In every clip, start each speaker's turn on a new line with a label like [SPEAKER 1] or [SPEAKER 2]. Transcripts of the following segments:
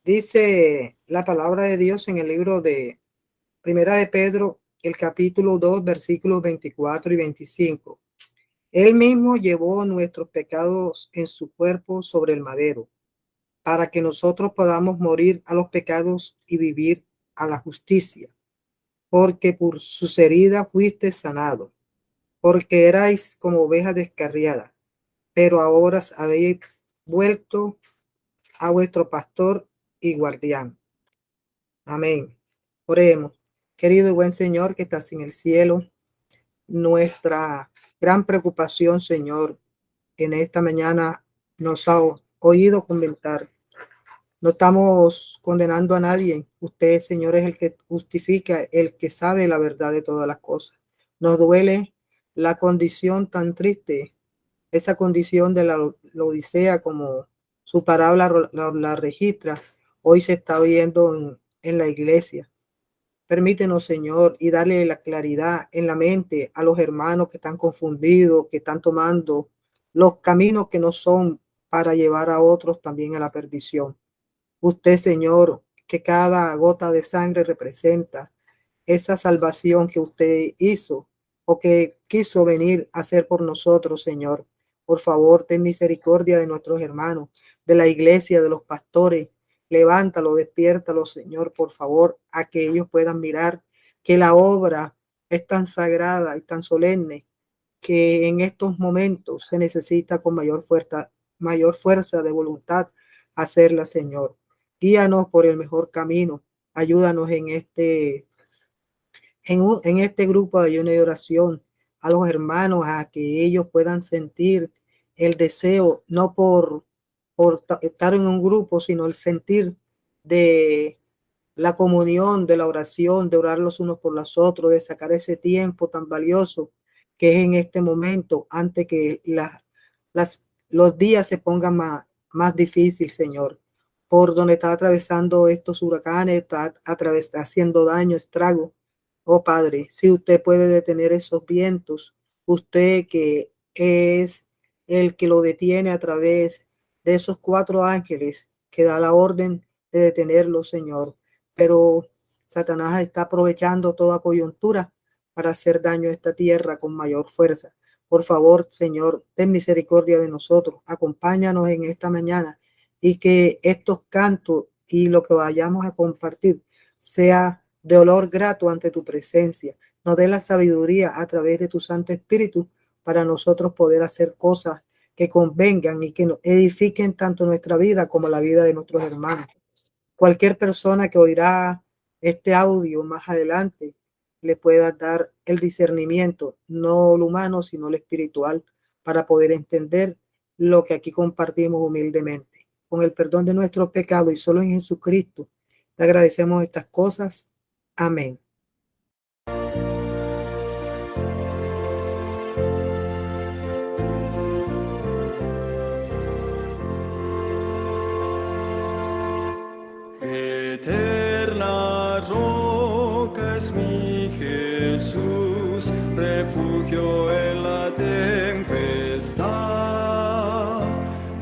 [SPEAKER 1] Dice la palabra de Dios en el libro de Primera de Pedro, el capítulo 2, versículos 24 y 25. Él mismo llevó nuestros pecados en su cuerpo sobre el madero, para que nosotros podamos morir a los pecados y vivir a la justicia. Porque por sus heridas fuiste sanado, porque erais como ovejas descarriadas, pero ahora habéis vuelto a vuestro pastor y guardián. Amén. Oremos. Querido y buen Señor que estás en el cielo, nuestra gran preocupación, Señor, en esta mañana nos ha oído comentar. No estamos condenando a nadie. Usted, Señor, es el que justifica, el que sabe la verdad de todas las cosas. Nos duele la condición tan triste, esa condición de la Odisea, como su palabra la registra, hoy se está viendo en la iglesia. Permítenos, Señor, y darle la claridad en la mente a los hermanos que están confundidos, que están tomando los caminos que no son para llevar a otros también a la perdición. Usted, Señor, que cada gota de sangre representa esa salvación que usted hizo o que quiso venir a hacer por nosotros, Señor. Por favor, ten misericordia de nuestros hermanos, de la iglesia, de los pastores. Levántalo, despiértalo, Señor, por favor, a que ellos puedan mirar que la obra es tan sagrada y tan solemne que en estos momentos se necesita con mayor fuerza de voluntad hacerla, Señor. Guíanos por el mejor camino. Ayúdanos en este grupo de ayuno y oración a los hermanos a que ellos puedan sentir el deseo, no por estar en un grupo, sino el sentir de la comunión, de la oración, de orar los unos por los otros, de sacar ese tiempo tan valioso que es en este momento, antes que los días se pongan más difícil, Señor. Por donde está atravesando estos huracanes, está haciendo daño, estrago. Oh Padre, si usted puede detener esos vientos, usted que es el que lo detiene a través de esos 4 ángeles que da la orden de detenerlo, Señor. Pero Satanás está aprovechando toda coyuntura para hacer daño a esta tierra con mayor fuerza. Por favor, Señor, ten misericordia de nosotros. Acompáñanos en esta mañana y que estos cantos y lo que vayamos a compartir sea de olor grato ante tu presencia. Nos dé la sabiduría a través de tu Santo Espíritu para nosotros poder hacer cosas que convengan y que nos edifiquen tanto nuestra vida como la vida de nuestros hermanos. Cualquier persona que oirá este audio más adelante le pueda dar el discernimiento, no lo humano, sino lo espiritual, para poder entender lo que aquí compartimos humildemente. Con el perdón de nuestros pecados y solo en Jesucristo, te agradecemos estas cosas. Amén.
[SPEAKER 2] Eterna roca es mi Jesús, refugio en la tempestad.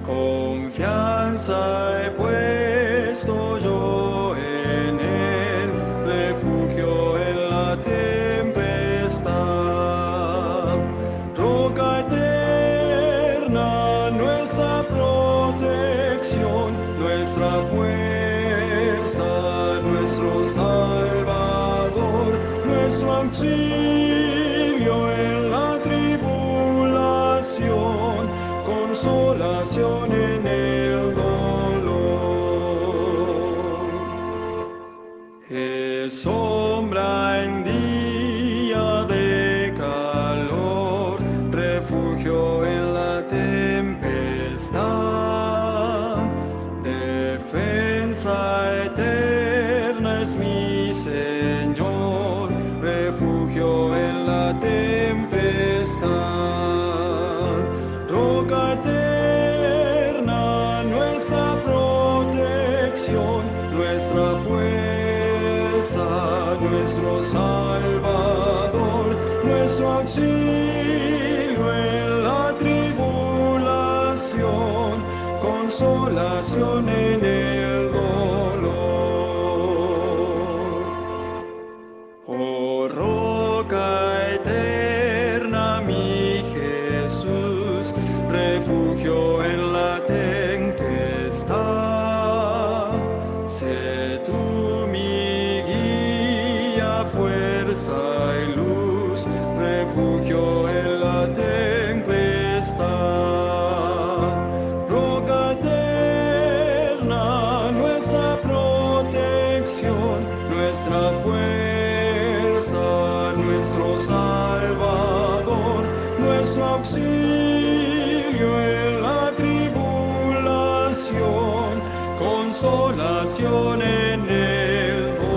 [SPEAKER 2] Confianza he puesto yo en él, refugio en la tempestad. Roca eterna, nuestra protección, nuestra fuerza, nuestro Salvador, nuestro auxilio en la tribulación, consolación en el dolor. Es sombra en día de calor, refugio en la tempestad, defensa eterna es mi Señor, refugio en la tempestad. Roca eterna, nuestra protección, nuestra fuerza, nuestro Salvador, nuestro auxilio en la tribulación, consolación en el dolor. refugio en la tempestad. Sé tú mi guía, fuerza y luz, refugio en la tempestad. Roca eterna, nuestra protección, nuestra fuerza, nuestro Salvador, nuestro auxilio en la tribulación, consolación en el dolor.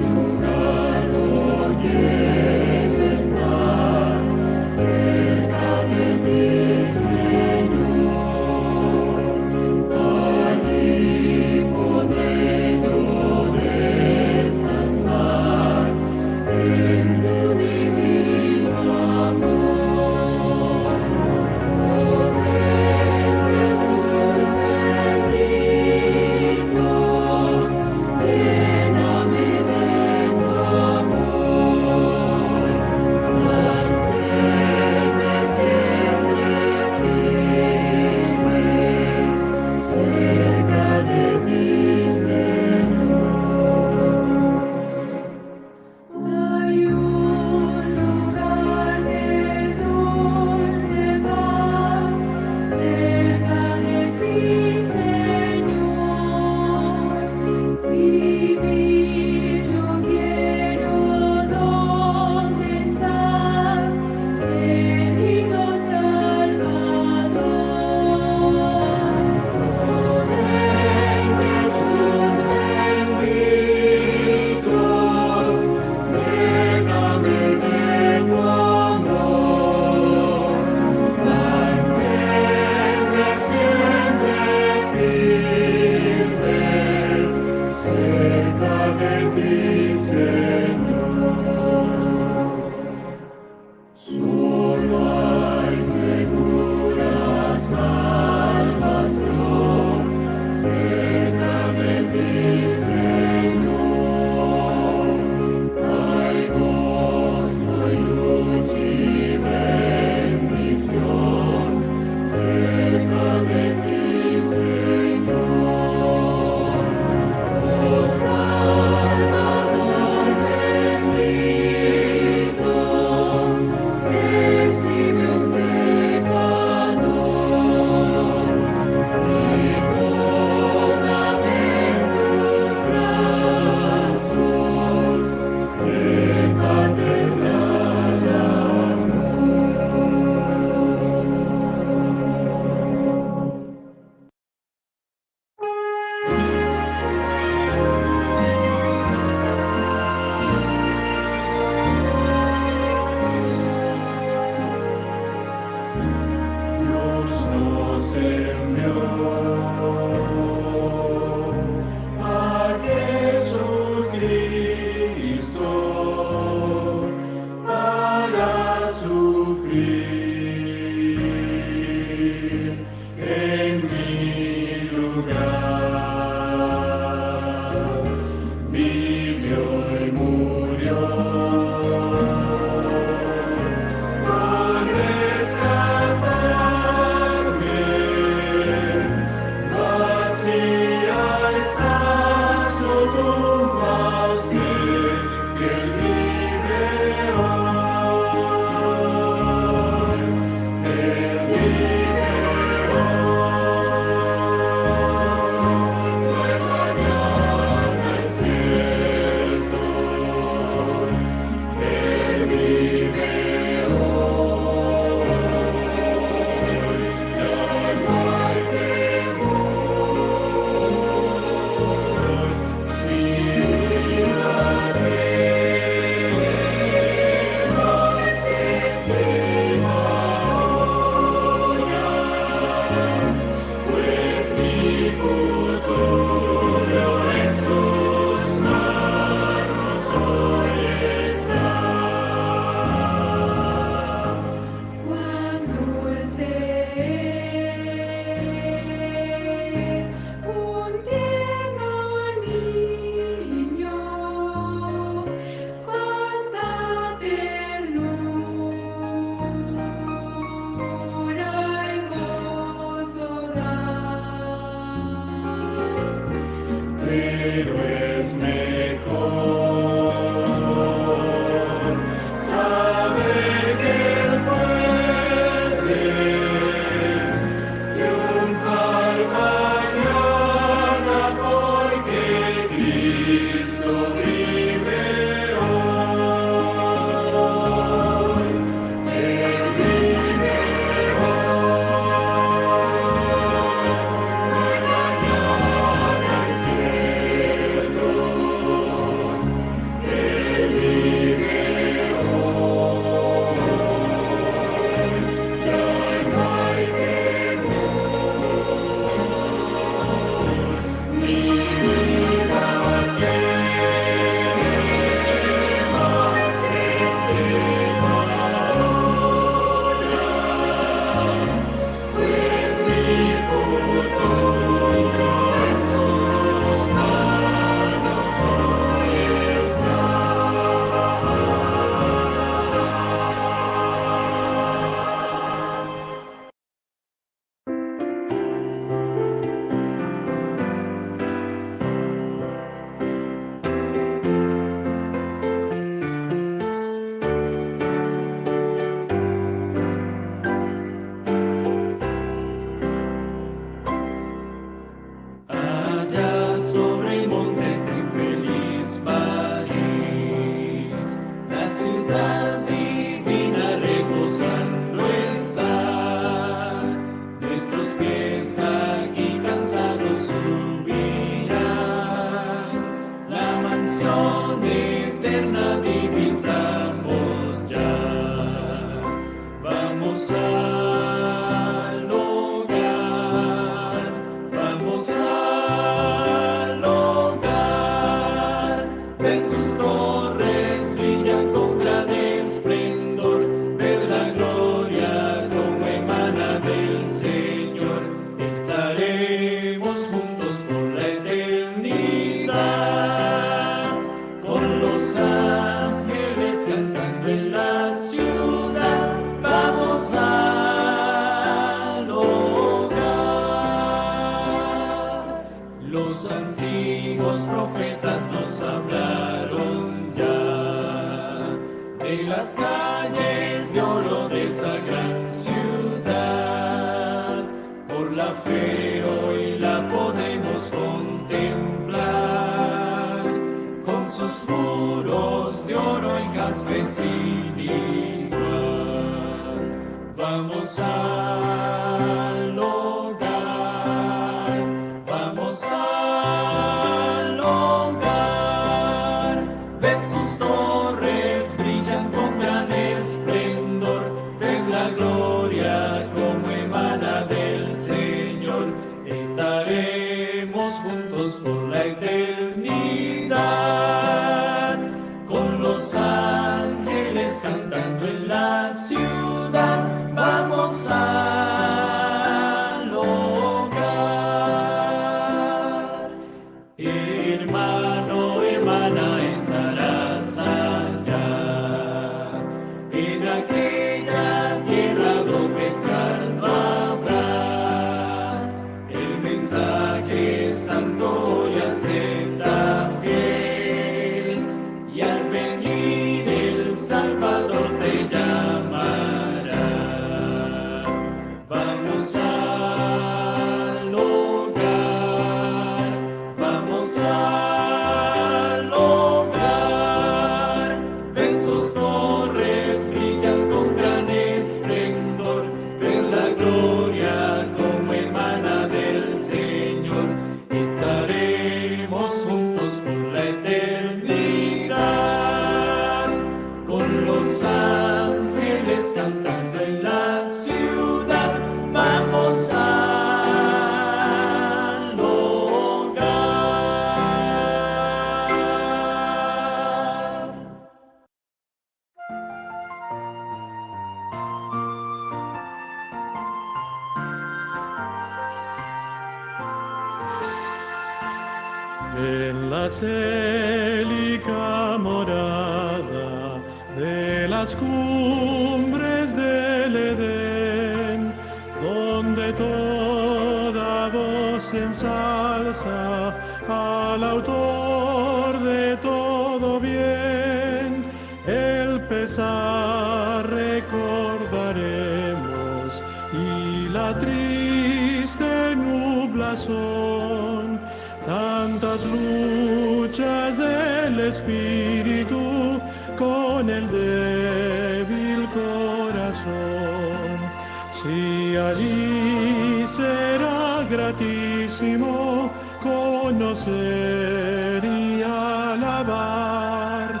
[SPEAKER 2] En la célica morada de las cumbres del Edén, donde toda voz ensalza al autor de todo bien, el pesar recordaremos y la triste nublazón, tantas luchas del espíritu con el débil corazón. Si allí será gratísimo conocer y alabar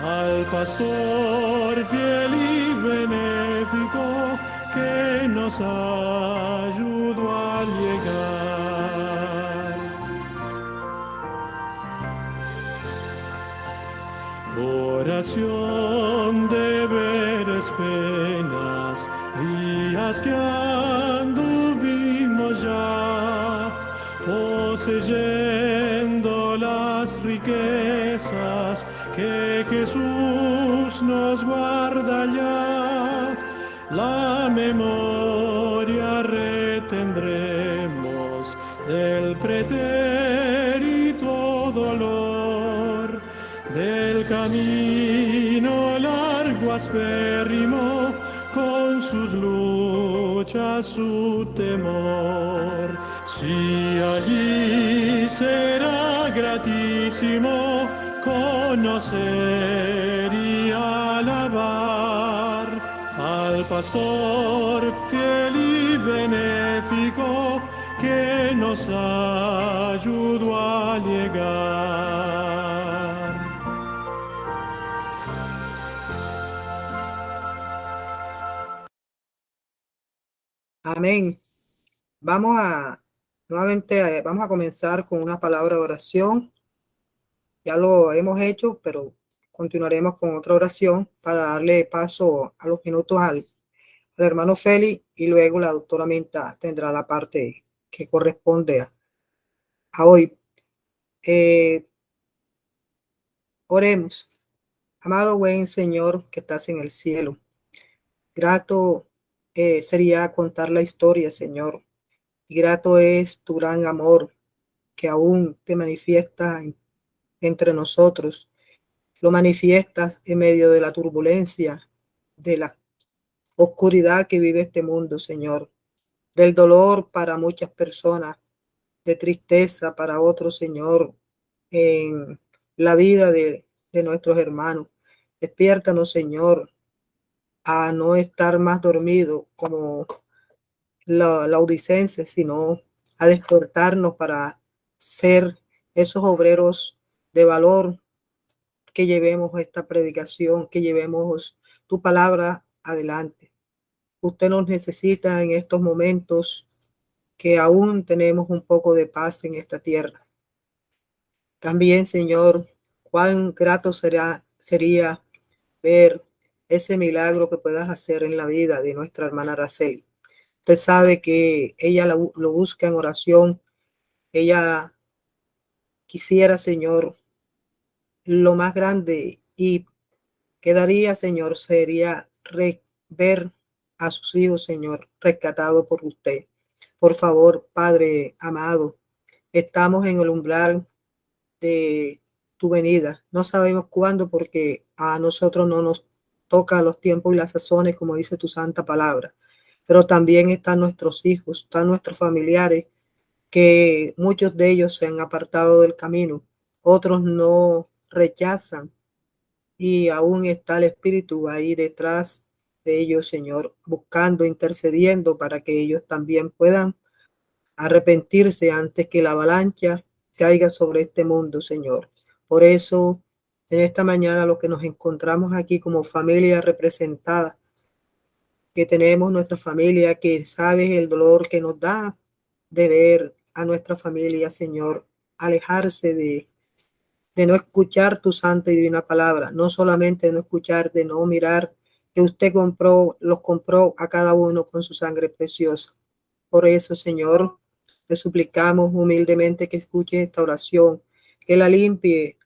[SPEAKER 2] al pastor fiel y benéfico que nos ayudó a llegar. Oración de veres penas, días que anduvimos ya, poseyendo las riquezas que Jesús nos guarda ya. La memoria retendremos del pretérito dolor, del camino largo aspérrimo, con sus luchas, su temor. Si allí será gratísimo conocer y alabar al pastor fiel y benéfico que nos ayudó a llegar.
[SPEAKER 1] Amén. Nuevamente, vamos a comenzar con una palabra de oración. Ya lo hemos hecho, pero continuaremos con otra oración para darle paso a los minutos al hermano Félix, y luego la doctora Minta tendrá la parte que corresponde a hoy. Oremos. Amado buen Señor que estás en el cielo, grato sería contar la historia, Señor, y grato es tu gran amor que aún te manifiesta entre nosotros. Lo manifiestas en medio de la turbulencia, de la oscuridad que vive este mundo, Señor, del dolor para muchas personas, de tristeza para otros, Señor, en la vida de nuestros hermanos. Despiértanos, Señor, a no estar más dormido como la laudicense, sino a despertarnos para ser esos obreros de valor, que llevemos esta predicación, que llevemos tu palabra adelante. Usted nos necesita en estos momentos que aún tenemos un poco de paz en esta tierra. También, Señor, cuán grato sería ver ese milagro que puedas hacer en la vida de nuestra hermana Araceli. Usted sabe que ella lo busca en oración. Ella quisiera, Señor, lo más grande y quedaría, Señor, sería ver a sus hijos, Señor, rescatados por usted. Por favor, Padre amado, estamos en el umbral de tu venida. No sabemos cuándo, porque a nosotros no nos toca los tiempos y las sazones, como dice tu santa palabra. Pero también están nuestros hijos, están nuestros familiares, que muchos de ellos se han apartado del camino, otros no rechazan, y aún está el Espíritu ahí detrás de ellos, Señor, buscando, intercediendo para que ellos también puedan arrepentirse antes que la avalancha caiga sobre este mundo, Señor. Por eso, en esta mañana, lo que nos encontramos aquí como familia representada, que tenemos nuestra familia, que sabes el dolor que nos da de ver a nuestra familia, Señor, alejarse de no escuchar tu santa y divina palabra, no solamente de no escuchar, de no mirar que usted los compró a cada uno con su sangre preciosa. Por eso, Señor, te suplicamos humildemente que escuche esta oración, que la limpie,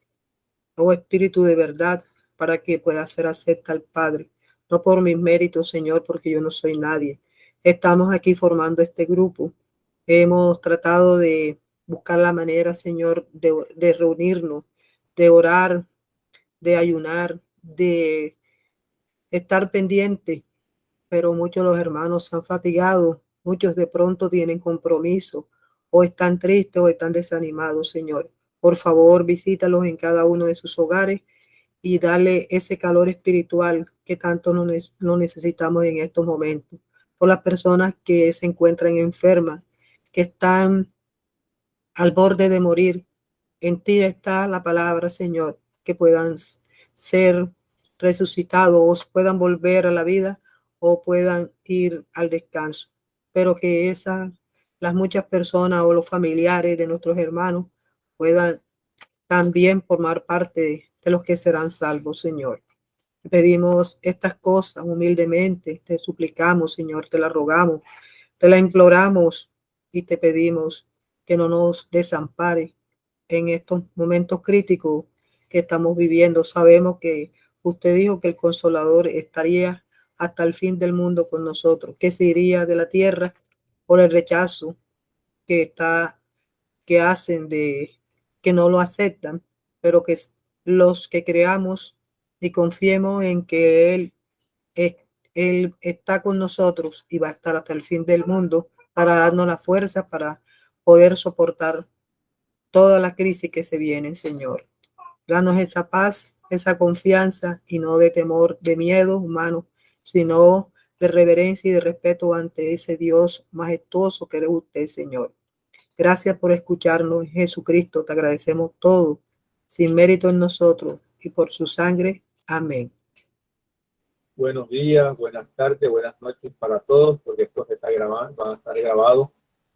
[SPEAKER 1] oh Espíritu de verdad, para que pueda ser acepta al Padre. No por mis méritos, Señor, porque yo no soy nadie. Estamos aquí formando este grupo. Hemos tratado de buscar la manera, Señor, de reunirnos, de orar, de ayunar, de estar pendiente, pero muchos de los hermanos se han fatigado, muchos de pronto tienen compromiso, o están tristes o están desanimados, Señor. Por favor, visítalos en cada uno de sus hogares y dale ese calor espiritual que tanto lo necesitamos en estos momentos. Por las personas que se encuentran enfermas, que están al borde de morir, en ti está la palabra, Señor, que puedan ser resucitados, puedan volver a la vida o puedan ir al descanso. Pero que las muchas personas o los familiares de nuestros hermanos puedan también formar parte de los que serán salvos, Señor. Te pedimos estas cosas humildemente, te suplicamos, Señor, te la rogamos, te la imploramos y te pedimos que no nos desampare en estos momentos críticos que estamos viviendo. Sabemos que usted dijo que el Consolador estaría hasta el fin del mundo con nosotros, que se iría de la tierra por el rechazo que hacen que no lo aceptan, pero que los que creamos y confiemos en que Él está con nosotros y va a estar hasta el fin del mundo para darnos la fuerza para poder soportar toda la crisis que se viene, Señor. Danos esa paz, esa confianza y no de temor, de miedo humano, sino de reverencia y de respeto ante ese Dios majestuoso que eres usted, Señor. Gracias por escucharnos, Jesucristo. Te agradecemos todo, sin mérito en nosotros y por su sangre. Amén.
[SPEAKER 3] Buenos días, buenas tardes, buenas noches para todos, porque esto se está grabando, va a estar grabado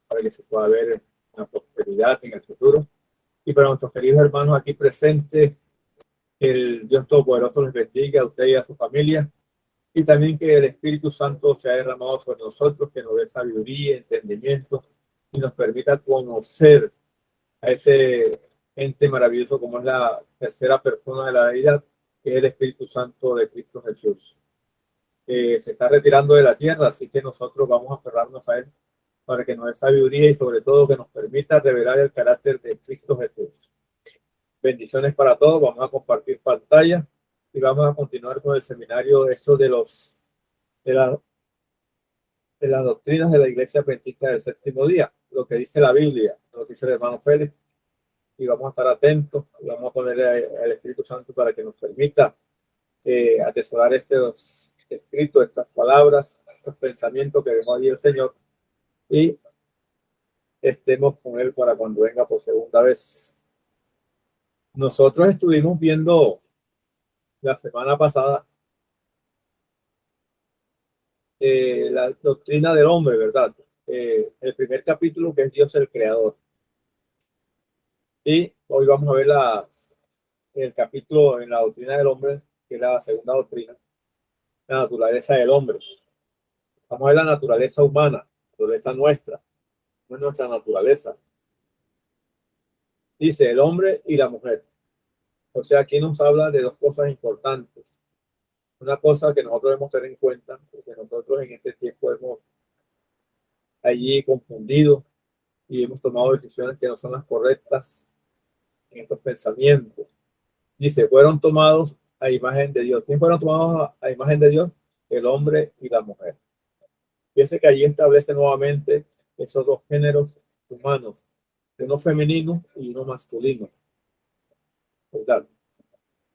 [SPEAKER 3] para que se pueda ver en la prosperidad en el futuro. Y para nuestros queridos hermanos aquí presentes, que el Dios Todopoderoso les bendiga a usted y a su familia. Y también que el Espíritu Santo sea derramado sobre nosotros, que nos dé sabiduría, entendimiento y nos permita conocer a ese ente maravilloso como es la tercera persona de la deidad, que es el Espíritu Santo de Cristo Jesús. Se está retirando de la tierra, así que nosotros vamos a aferrarnos a él para que nos dé sabiduría y sobre todo que nos permita revelar el carácter de Cristo Jesús. Bendiciones para todos, vamos a compartir pantalla y vamos a continuar con el seminario de las doctrinas de la Iglesia Adventista del Séptimo Día, lo que dice la Biblia, lo que dice el hermano Félix, y vamos a estar atentos, y vamos a ponerle al Espíritu Santo para que nos permita atesorar estos escritos, estas palabras, estos pensamientos que vemos allí el Señor, y estemos con él para cuando venga por segunda vez. Nosotros estuvimos viendo la semana pasada la doctrina del hombre, ¿verdad? El primer capítulo, que es Dios el Creador. Y hoy vamos a ver el capítulo en la doctrina del hombre, que es la segunda doctrina, la naturaleza del hombre. Vamos a ver la naturaleza humana, la naturaleza nuestra, no es nuestra naturaleza. Dice el hombre y la mujer. O sea, aquí nos habla de dos cosas importantes. Una cosa que nosotros debemos tener en cuenta, porque nosotros en este tiempo hemos allí confundido y hemos tomado decisiones que no son las correctas en estos pensamientos. Dice, fueron tomados a imagen de Dios. ¿Quién fueron tomados a imagen de Dios? El hombre y la mujer. Fíjense que allí establece nuevamente esos dos géneros humanos, uno femenino y uno masculino, ¿verdad?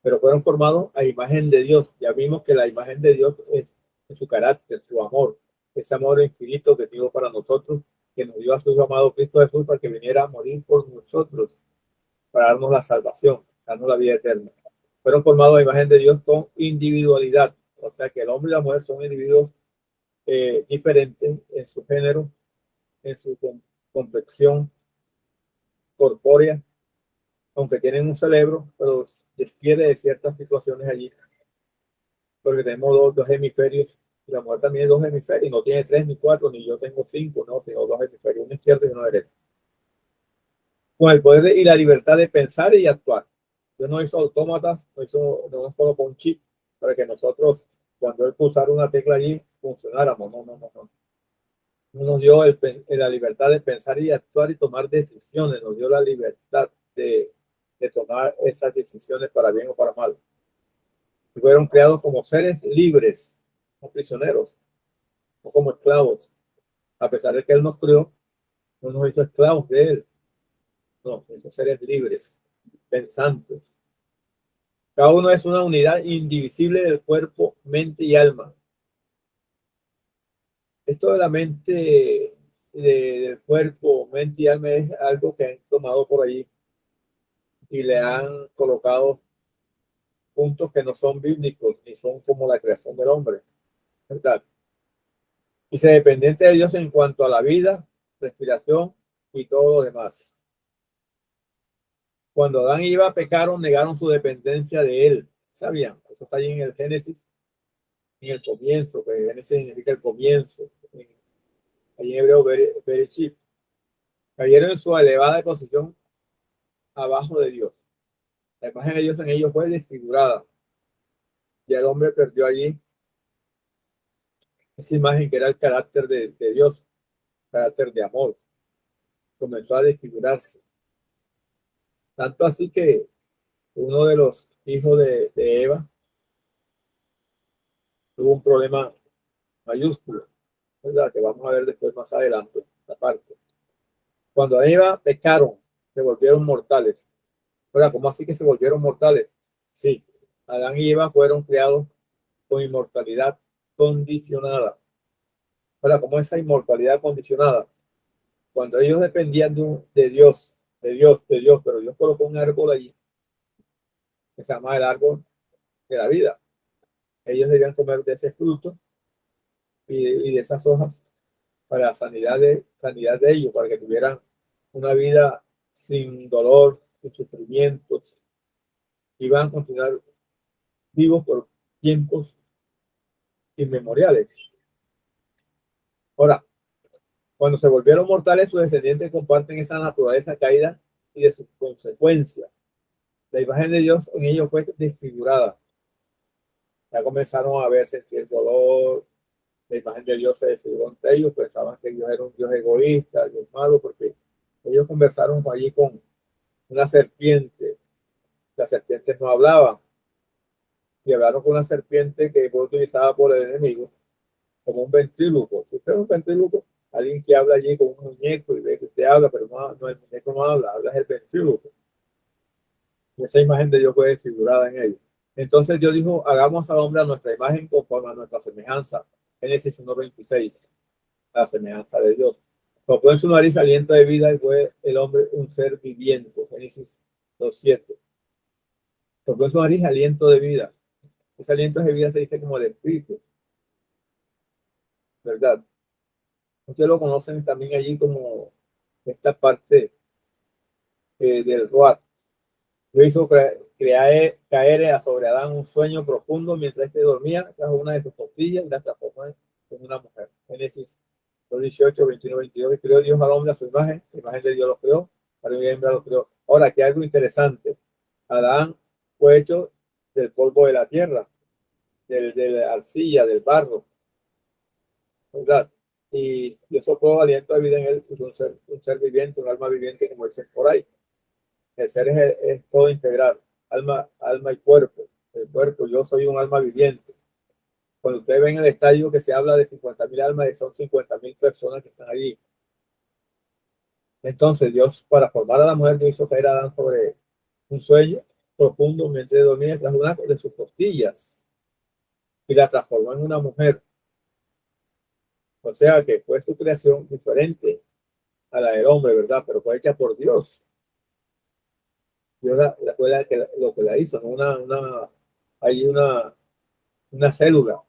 [SPEAKER 3] Pero fueron formados a imagen de Dios. Ya vimos que la imagen de Dios es su carácter, su amor, ese amor infinito que dio para nosotros, que nos dio a su amado Cristo Jesús para que viniera a morir por nosotros, para darnos la salvación, darnos la vida eterna. Fueron formados a imagen de Dios con individualidad. O sea que el hombre y la mujer son individuos diferentes en su género, en su complexión corpórea, aunque tienen un cerebro, pero difiere de ciertas situaciones allí, porque tenemos dos hemisferios, y la mujer también dos hemisferios, no tiene 3 ni 4, ni yo tengo 5, no, sino dos hemisferios, uno izquierdo y uno derecho. Con el poder y la libertad de pensar y actuar. Dios no hizo autómatas, no nos colocó un chip para que nosotros, cuando él pulsara una tecla allí, funcionáramos. No. No nos dio la libertad de pensar y actuar y tomar decisiones, nos dio la libertad de tomar esas decisiones para bien o para mal. Fueron creados como seres libres, como prisioneros, no como esclavos. A pesar de que Él nos creó, no nos hizo esclavos de Él. No, esos seres libres, pensantes. Cada uno es una unidad indivisible del cuerpo, mente y alma. Esto de la mente, del cuerpo, mente y alma es algo que han tomado por allí y le han colocado puntos que no son bíblicos ni son como la creación del hombre, ¿verdad? Y se dependiente de Dios en cuanto a la vida, respiración y todo lo demás. Cuando Adán y Eva pecaron, negaron su dependencia de él. ¿Sabían? Eso está ahí en el Génesis, en el comienzo, que Génesis significa el comienzo. Ahí en hebreo, Bereshit. Cayeron en su elevada posición abajo de Dios. La imagen de Dios en ellos fue desfigurada. Y el hombre perdió allí esa imagen que era el carácter de Dios, carácter de amor. Comenzó a desfigurarse. Tanto así que uno de los hijos de Eva tuvo un problema mayúsculo, ¿verdad? Que vamos a ver después más adelante, esta parte. Cuando Eva pecaron, se volvieron mortales. ¿Verdad? ¿Cómo así que se volvieron mortales? Sí, Adán y Eva fueron creados con inmortalidad condicionada. ¿Verdad? ¿Cómo esa inmortalidad condicionada? Cuando ellos dependían de Dios, pero Dios colocó un árbol allí que se llama el árbol de la vida. Ellos debían comer de ese fruto y de esas hojas para sanidad de ellos, para que tuvieran una vida sin dolor, sin sufrimientos, y van a continuar vivos por tiempos inmemoriales. Ahora, cuando se volvieron mortales, sus descendientes comparten esa naturaleza caída y de sus consecuencias. La imagen de Dios en ellos fue desfigurada. Ya comenzaron a ver, sentir dolor. La imagen de Dios se desfiguró entre ellos. Pensaban que Dios era un Dios egoísta, Dios malo, porque ellos conversaron allí con una serpiente. Las serpientes no hablaban. Y hablaron con una serpiente que fue utilizada por el enemigo como un ventríloco. Si usted es un ventríloco, alguien que habla allí con un muñeco y ve que usted habla, pero no, el muñeco no habla, habla es el ventríloco. Y esa imagen de Dios fue desfigurada en ellos. Entonces Dios dijo, hagamos al hombre a nuestra imagen conforme a nuestra semejanza. Génesis 1:26, a la semejanza de Dios. Sopló en su nariz aliento de vida y fue el hombre un ser viviente. Génesis 2:7. Sopló en su nariz aliento de vida. Ese aliento de vida se dice como el espíritu, ¿verdad? Ustedes lo conocen también allí como esta parte del Ruach. Lo hizo caer sobre Adán un sueño profundo mientras este dormía, trajo una de sus costillas y la transformó en una mujer. Génesis 18, 21, 22. Y creó Dios al hombre a su imagen, la imagen de Dios lo creó, para y hembra lo creó. Ahora, aquí hay algo interesante. Adán fue hecho del polvo de la tierra, de la arcilla, del barro, ¿verdad? Y Dios sopló aliento de vida en él, pues un ser viviente, un alma viviente, como dicen por ahí. El ser es todo integral, alma y cuerpo. El cuerpo, yo soy un alma viviente. Cuando ustedes ven el estadio que se habla de 50,000 almas, son 50,000 personas que están allí. Entonces Dios, para formar a la mujer, Dios hizo caer a Adán sobre un sueño profundo mientras dormía, tras una de sus costillas y la transformó en una mujer. O sea que fue su creación diferente a la del hombre, ¿verdad? Pero fue hecha por Dios. Dios fue lo que la hizo, ¿no? Hay una célula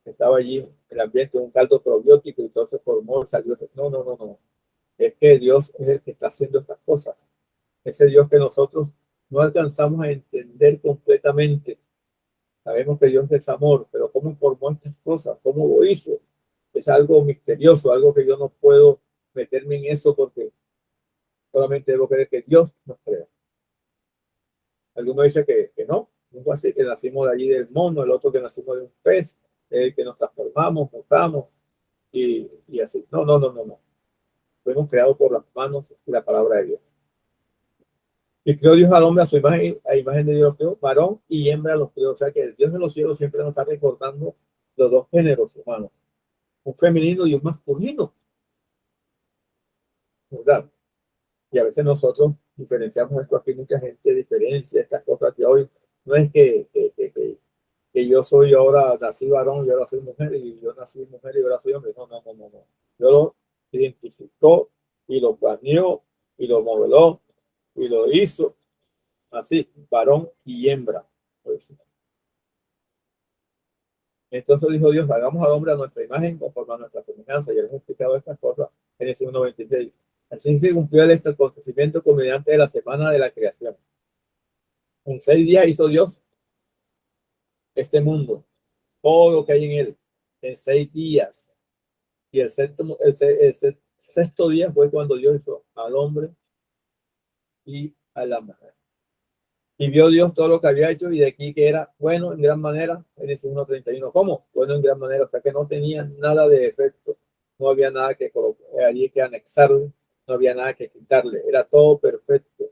[SPEAKER 3] que estaba allí en el ambiente, un caldo probiótico, y entonces formó, salió. No. Es que Dios es el que está haciendo estas cosas. Ese Dios que nosotros no alcanzamos a entender completamente. Sabemos que Dios es amor, pero ¿cómo formó estas cosas? ¿Cómo lo hizo? Es algo misterioso, algo que yo no puedo meterme en eso porque solamente debo creer que Dios nos crea. Algunos dicen que no así, que nacimos de allí del mono, el otro que nacimos de un pez, que nos transformamos, mutamos y así. No. Fuimos creados por las manos y la palabra de Dios. Y creó Dios al hombre a imagen de Dios los creó, varón y hembra los creó. O sea que el Dios de los cielos siempre nos está recordando los dos géneros humanos, un femenino y un masculino, ¿verdad? Y a veces nosotros diferenciamos esto aquí, mucha gente diferencia estas cosas que hoy no es que yo soy ahora, nací varón y ahora soy mujer, y yo nací mujer y ahora soy hombre. No, no, no, no, no. Yo lo identificó y lo planeó y lo modeló y lo hizo así, varón y hembra. Pues, entonces dijo Dios, hagamos al hombre a nuestra imagen conforme a nuestra semejanza. Y hemos explicado estas cosas en el siglo 26. Así se cumplió este acontecimiento culminante de la semana de la creación. En 6 días hizo Dios este mundo, todo lo que hay en él, en 6 días. Y el sexto día fue cuando Dios hizo al hombre y a la mujer. Y vio Dios todo lo que había hecho y de aquí que era bueno en gran manera, Génesis 1:31. ¿Cómo? Bueno en gran manera, o sea que no tenía nada de efecto, no había nada que colocar allí que anexarle, no había nada que quitarle, era todo perfecto,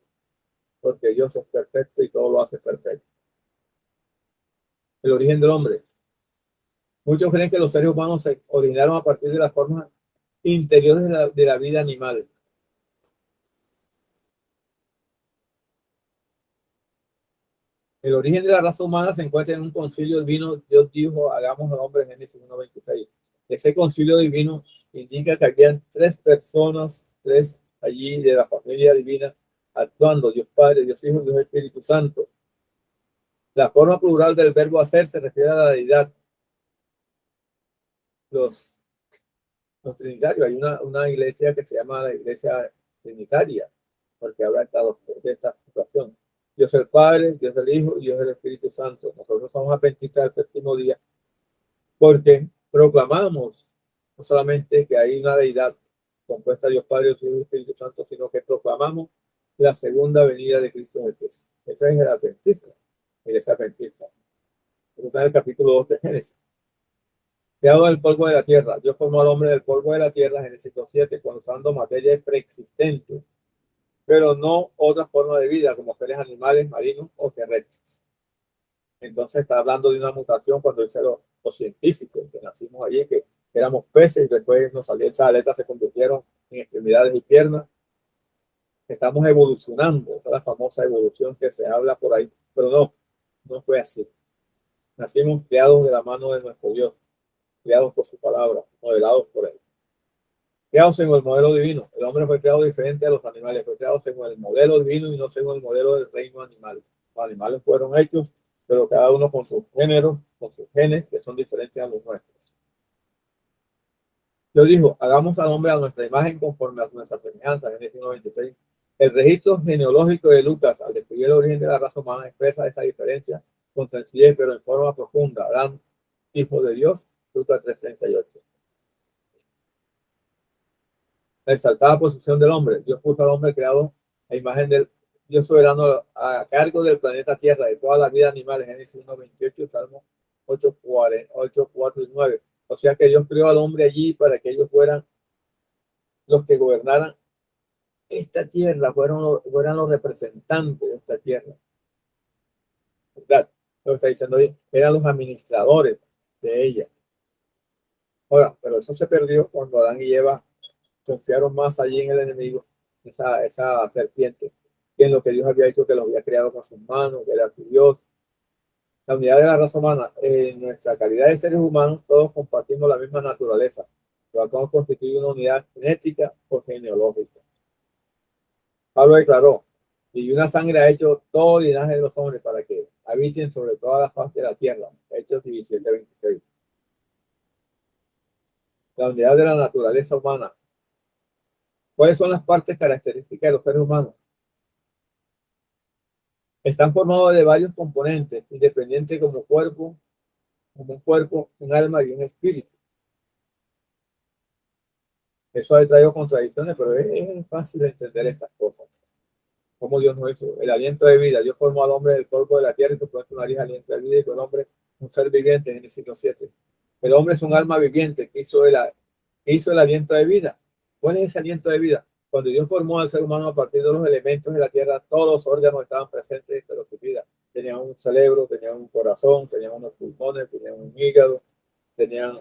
[SPEAKER 3] porque Dios es perfecto y todo lo hace perfecto. El origen del hombre. Muchos creen que los seres humanos se originaron a partir de las formas interiores de la vida animal. El origen de la raza humana se encuentra en un concilio divino. Dios dijo, hagamos al hombre en Génesis 1:26. Ese concilio divino indica que habían 3 personas, 3 allí de la familia divina, actuando, Dios Padre, Dios Hijo, Dios Espíritu Santo. La forma plural del verbo hacer se refiere a la deidad. Los trinitarios, hay una iglesia que se llama la iglesia trinitaria, porque habla de esta situación. Dios el Padre, Dios el Hijo y Dios el Espíritu Santo. Nosotros somos adventistas del séptimo día porque proclamamos no solamente que hay una deidad compuesta de Dios Padre, Dios Hijo y Espíritu Santo, sino que proclamamos la segunda venida de Cristo Jesús. Ese es el adventista, el adventista. Está en el capítulo 2 de Génesis. Creado del polvo de la tierra, Dios formó al hombre del polvo de la tierra, Génesis 2:7, usando materia preexistente, pero no otra forma de vida como seres animales, marinos o terrestres. Entonces está hablando de una mutación cuando dice los científicos, que nacimos allí, que éramos peces y después nos salieron esas aletas, se convirtieron en extremidades y piernas. Estamos evolucionando, esa es la famosa evolución que se habla por ahí, pero no fue así. Nacimos creados de la mano de nuestro Dios, creados por su palabra, modelados por él. Creados según el modelo divino. El hombre fue creado diferente a los animales, fue creado según el modelo divino y no según el modelo del reino animal. Los animales fueron hechos, pero cada uno con sus géneros, con sus genes, que son diferentes a los nuestros. Dios dijo, hagamos al hombre a nuestra imagen conforme a nuestra semejanza, Génesis 1:26. El registro genealógico de Lucas, al describir el origen de la raza humana, expresa esa diferencia con sencillez, pero en forma profunda. Adán, hijo de Dios, Lucas 3:38. La exaltada posición del hombre. Dios puso al hombre creado a imagen del Dios soberano a cargo del planeta Tierra, de toda la vida animal, Génesis 1:28, Salmo 8:4 y 9. O sea que Dios creó al hombre allí para que ellos fueran los que gobernaran esta tierra, fueran los representantes de esta tierra. ¿Verdad? Lo que está diciendo ahí, eran los administradores de ella. Ahora, pero eso se perdió cuando Adán y Eva confiaron más allí en el enemigo, esa serpiente, que en lo que Dios había hecho, que lo había creado con sus manos, que era su Dios. La unidad de la raza humana, en nuestra calidad de seres humanos, todos compartimos la misma naturaleza, pero todos constituyen una unidad genética o genealógica. Pablo declaró, y una sangre ha hecho todo el linaje de los hombres para que habiten sobre toda la faz de la tierra. Hechos 17:26. La unidad de la naturaleza humana. ¿Cuáles son las partes características de los seres humanos? Están formados de varios componentes, independientes como un cuerpo, un alma y un espíritu. Eso ha traído contradicciones, pero es fácil entender estas cosas. Como Dios nos hizo. El aliento de vida. Dios formó al hombre del polvo de la tierra y supuso una nariz aliento de vida y el hombre un ser viviente en el siglo 7. El hombre es un alma viviente que hizo el aliento de vida. ¿Cuál es ese aliento de vida? Cuando Dios formó al ser humano a partir de los elementos de la tierra, todos los órganos estaban presentes en su vida. Tenían un cerebro, tenían un corazón, tenían unos pulmones, tenían un hígado, tenían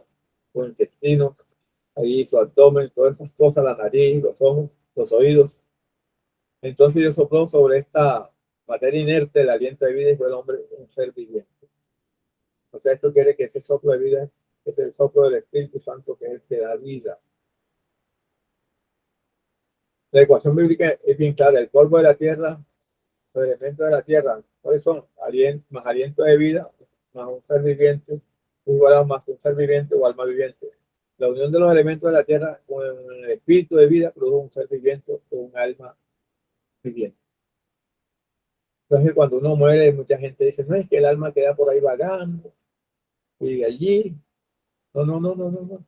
[SPEAKER 3] un intestino, ahí su abdomen, todas esas cosas, la nariz, los ojos, los oídos. Entonces Dios sopló sobre esta materia inerte el aliento de vida y fue el hombre un ser viviente. O sea, esto quiere que ese soplo de vida es el soplo del Espíritu Santo, que es el que da vida. La ecuación bíblica es bien clara. El polvo de la tierra, los elementos de la tierra, ¿cuáles son? Más aliento de vida, más un ser viviente, igual a más un ser viviente o alma viviente. La unión de los elementos de la tierra con el espíritu de vida produce un ser viviente o un alma viviente. Entonces, cuando uno muere, mucha gente dice, no es que el alma queda por ahí vagando y allí. No.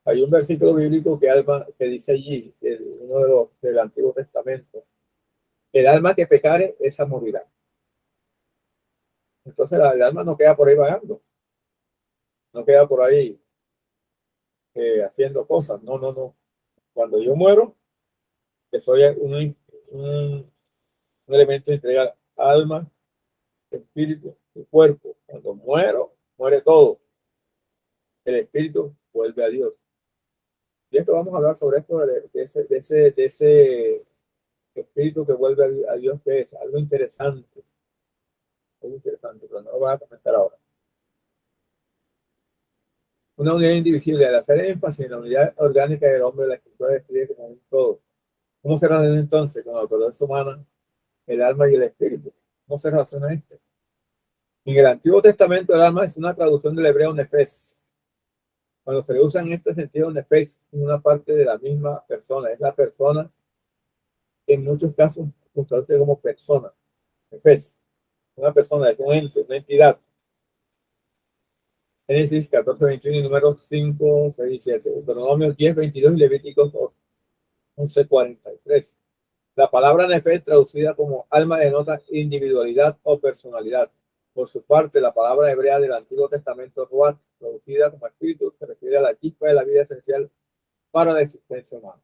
[SPEAKER 3] Hay un versículo bíblico que dice allí, uno de los del Antiguo Testamento, el alma que pecare, esa morirá. Entonces el alma no queda por ahí vagando, no queda por ahí haciendo cosas. No. Cuando yo muero, que soy un elemento integral, alma, espíritu y cuerpo. Cuando muero, muere todo. El espíritu vuelve a Dios. Y esto vamos a hablar sobre esto de ese espíritu que vuelve a Dios, que es algo interesante. Muy interesante, pero no lo voy a comentar ahora. Una unidad indivisible. Al hacer énfasis en la unidad orgánica del hombre, la escritura describe como un todo. ¿Cómo se relaciona entonces con la naturaleza humana, el alma y el espíritu? ¿Cómo se relaciona esto? En el Antiguo Testamento, el alma es una traducción del hebreo nefes. Cuando se le usa en este sentido, nefes es una parte de la misma persona. Es la persona, en muchos casos, se traduce como persona. Nefes. Una persona, es un ente, una entidad. Génesis 14, 21 y números 5, 6 y 7. Deuteronomios 10, 22 y Levíticos 11, 43. La palabra nefes, traducida como alma, denota individualidad o personalidad. Por su parte, la palabra hebrea del Antiguo Testamento, ruach, traducida como espíritu, se refiere a la chispa de la vida esencial para la existencia humana.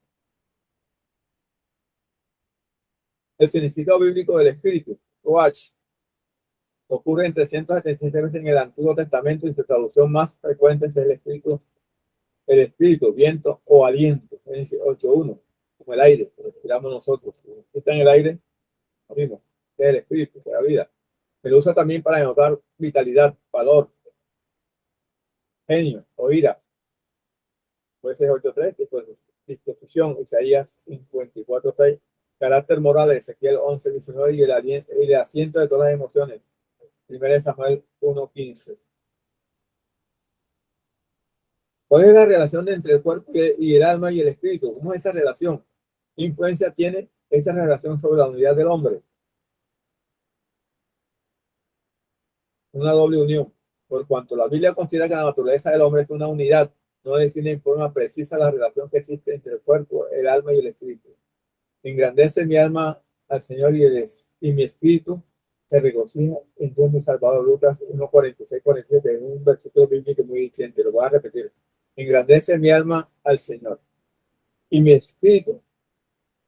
[SPEAKER 3] El significado bíblico del espíritu, ruach, ocurre en 377 veces en el Antiguo Testamento y su traducción más frecuente es el espíritu, viento o aliento. Génesis 8:1, como el aire que respiramos nosotros. Si está en el aire, morimos. Es el espíritu, es la vida. Se lo usa también para denotar vitalidad, valor, genio o ira. Jueces 8:3, disposición, Isaías 54:6, carácter moral, Ezequiel 11:19 y el asiento de todas las emociones. 1 Samuel 1:15. ¿Cuál es la relación entre el cuerpo y el alma y el espíritu? ¿Cómo es esa relación? ¿Qué influencia tiene esa relación sobre la unidad del hombre? Una doble unión. Por cuanto la Biblia considera que la naturaleza del hombre es una unidad, no define en forma precisa la relación que existe entre el cuerpo, el alma y el espíritu. Engrandece mi alma al Señor y mi espíritu se regocija en Dios mi Salvador. Lucas 1:46-47, en un versículo bíblico muy diciente, lo voy a repetir. Engrandece mi alma al Señor y mi espíritu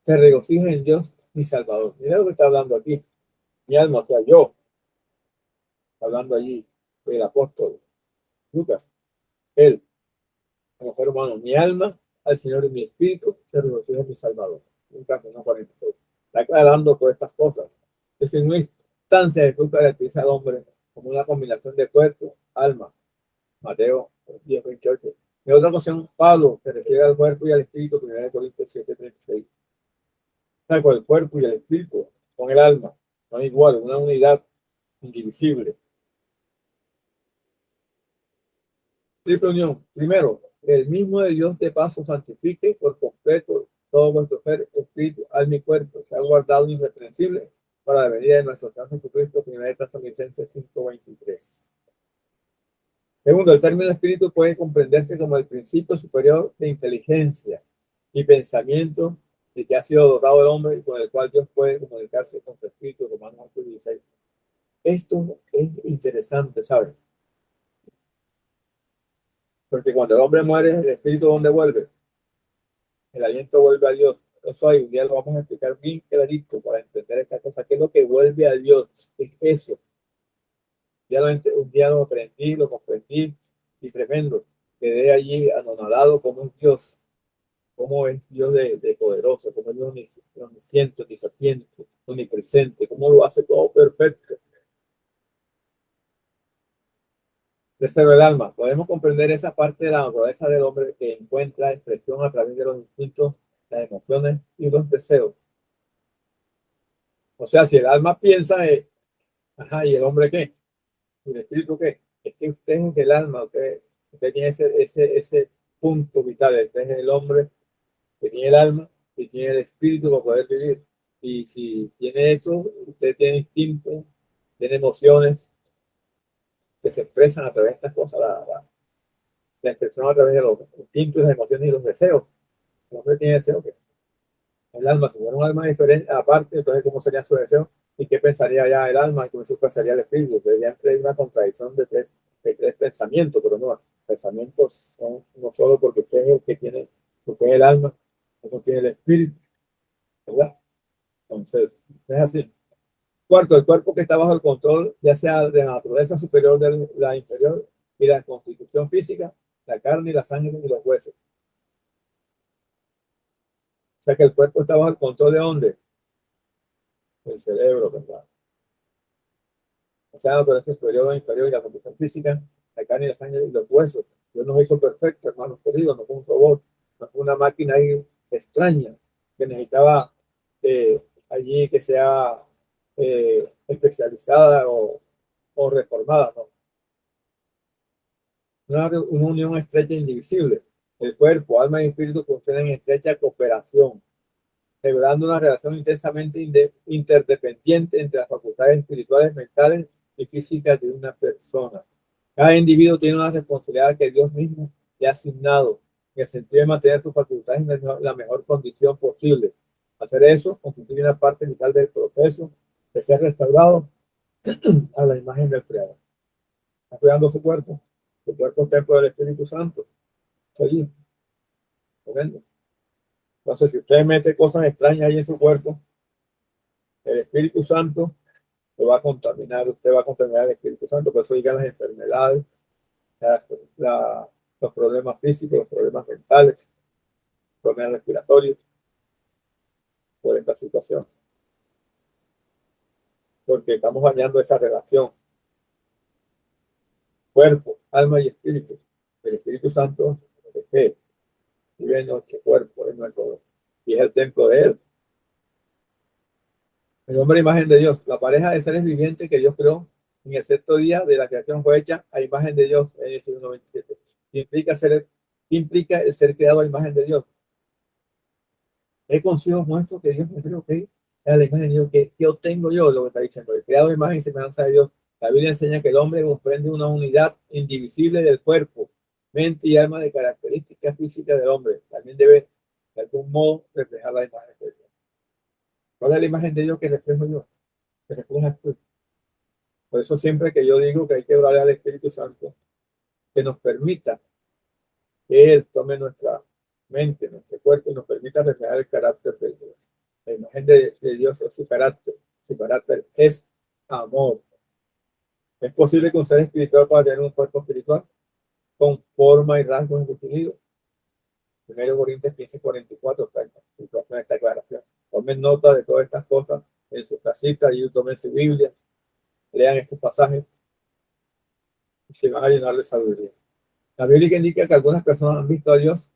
[SPEAKER 3] se regocija en Dios mi Salvador. Mira lo que está hablando aquí. Mi alma, o sea, yo. Está hablando allí el apóstol Lucas. Él, como ser humano, mi alma al Señor y mi espíritu se regocija en mi Salvador. Lucas 1:46. Está aclarando todas estas cosas. Es en una instancia de Jesús caracteriza al hombre como una combinación de cuerpo, alma. Mateo 10:28. En otra ocasión, Pablo se refiere al cuerpo y al espíritu, 1 Corintios 7:36. Con el cuerpo y el espíritu, con el alma, son igual, una unidad indivisible. Triple unión. Primero, el mismo de Dios de paz os santifique por completo todo vuestro ser, espíritu, alma y cuerpo, se ha guardado irreprensible para la venida de nuestro Señor Jesucristo. 1 Tesalonicenses 5:23. Segundo, el término espíritu puede comprenderse como el principio superior de inteligencia y pensamiento de que ha sido dotado el hombre y con el cual Dios puede comunicarse con su espíritu. Romanos 8:16. Esto es interesante, ¿sabes? Porque cuando el hombre muere, el espíritu, ¿dónde vuelve? El aliento vuelve a Dios. Eso ahí un día lo vamos a explicar bien clarito para entender esta cosa. ¿Qué es lo que vuelve a Dios? Es eso. Un día lo aprendí, lo comprendí y tremendo. Quedé allí anonadado como un Dios. Cómo es Dios de poderoso, cómo es Dios omnisciente, omnisapiente, omnipresente, cómo lo hace todo perfecto. Tercero, el alma. Podemos comprender esa parte de la naturaleza del hombre que encuentra expresión a través de los instintos, las emociones y los deseos. O sea, si el alma piensa, ajá, ¿y el hombre qué? ¿Y el espíritu qué? Es que usted es el alma, usted tiene ese punto vital, usted es el hombre que tiene el alma y tiene el espíritu para poder vivir. Y si tiene eso, usted tiene instinto, tiene emociones que se expresan a través de estas cosas, la expresión a través de los instintos, las emociones y los deseos. El hombre tiene deseo que el alma, si fuera un alma diferente, aparte, entonces ¿cómo sería su deseo? ¿Y qué pensaría ya el alma? ¿Y cómo eso pensaría el espíritu? Debería entrar una contradicción de tres pensamientos, pero no, pensamientos son no solo porque usted es el que tiene, usted es el alma, usted tiene el espíritu, ¿verdad? Entonces, es así. Cuarto, el cuerpo que está bajo el control, ya sea de la naturaleza superior de la inferior y la constitución física, la carne y la sangre y los huesos. O sea que el cuerpo está bajo el control de ¿dónde? El cerebro, ¿verdad? O sea, la naturaleza superior o inferior y la constitución física, la carne y la sangre y los huesos. Dios nos hizo perfectos, hermanos queridos, no fue un robot, no fue una máquina ahí extraña que necesitaba allí que sea especializada o reformada, ¿no? Una unión estrecha e indivisible. El cuerpo, alma y espíritu funcionan en estrecha cooperación, revelando una relación intensamente interdependiente entre las facultades espirituales, mentales y físicas de una persona. Cada individuo tiene una responsabilidad que Dios mismo le ha asignado, en el sentido de mantener sus facultades en la mejor condición posible. Hacer eso constituye una parte vital del proceso de ser restaurado a la imagen del Creador. Está cuidando su cuerpo es templo del Espíritu Santo. Allí. ¿Ven? Entonces, si usted mete cosas extrañas ahí en su cuerpo, el Espíritu Santo lo va a contaminar, usted va a contaminar el Espíritu Santo, por eso llegan las enfermedades, los problemas físicos, los problemas mentales, los problemas respiratorios, por esta situación. Porque estamos dañando esa relación. Cuerpo, alma y espíritu. El Espíritu Santo es que vive en nuestro cuerpo, en nuestro, y es el templo de él. El hombre, imagen de Dios, la pareja de seres vivientes que Dios creó en el sexto día de la creación fue hecha a imagen de Dios en el siglo 97. Implica el ser creado a imagen de Dios. Es consigo nuestro que Dios me creó, que es la imagen de Dios que yo tengo yo, lo que está diciendo, el creado a imagen y semejanza de Dios. La Biblia enseña que el hombre comprende una unidad indivisible del cuerpo, mente y alma de características físicas del hombre. También debe, de algún modo, reflejar la imagen de Dios. ¿Cuál es la imagen de Dios que reflejo yo? Que refleja tú. Por eso siempre que yo digo que hay que orar al Espíritu Santo, que nos permita que Él tome nuestra mente, nuestro cuerpo y nos permita reflejar el carácter de Dios. La imagen de Dios es su carácter. Su carácter es amor. ¿Es posible que un ser espiritual pueda tener un cuerpo espiritual con forma y rasgos definidos? 1 Corintios 15:44 está esta aclaración. Tomen nota de todas estas cosas en su casita y tomen su Biblia, lean estos pasajes y se van a llenar de sabiduría. La Biblia indica que algunas personas han visto a Dios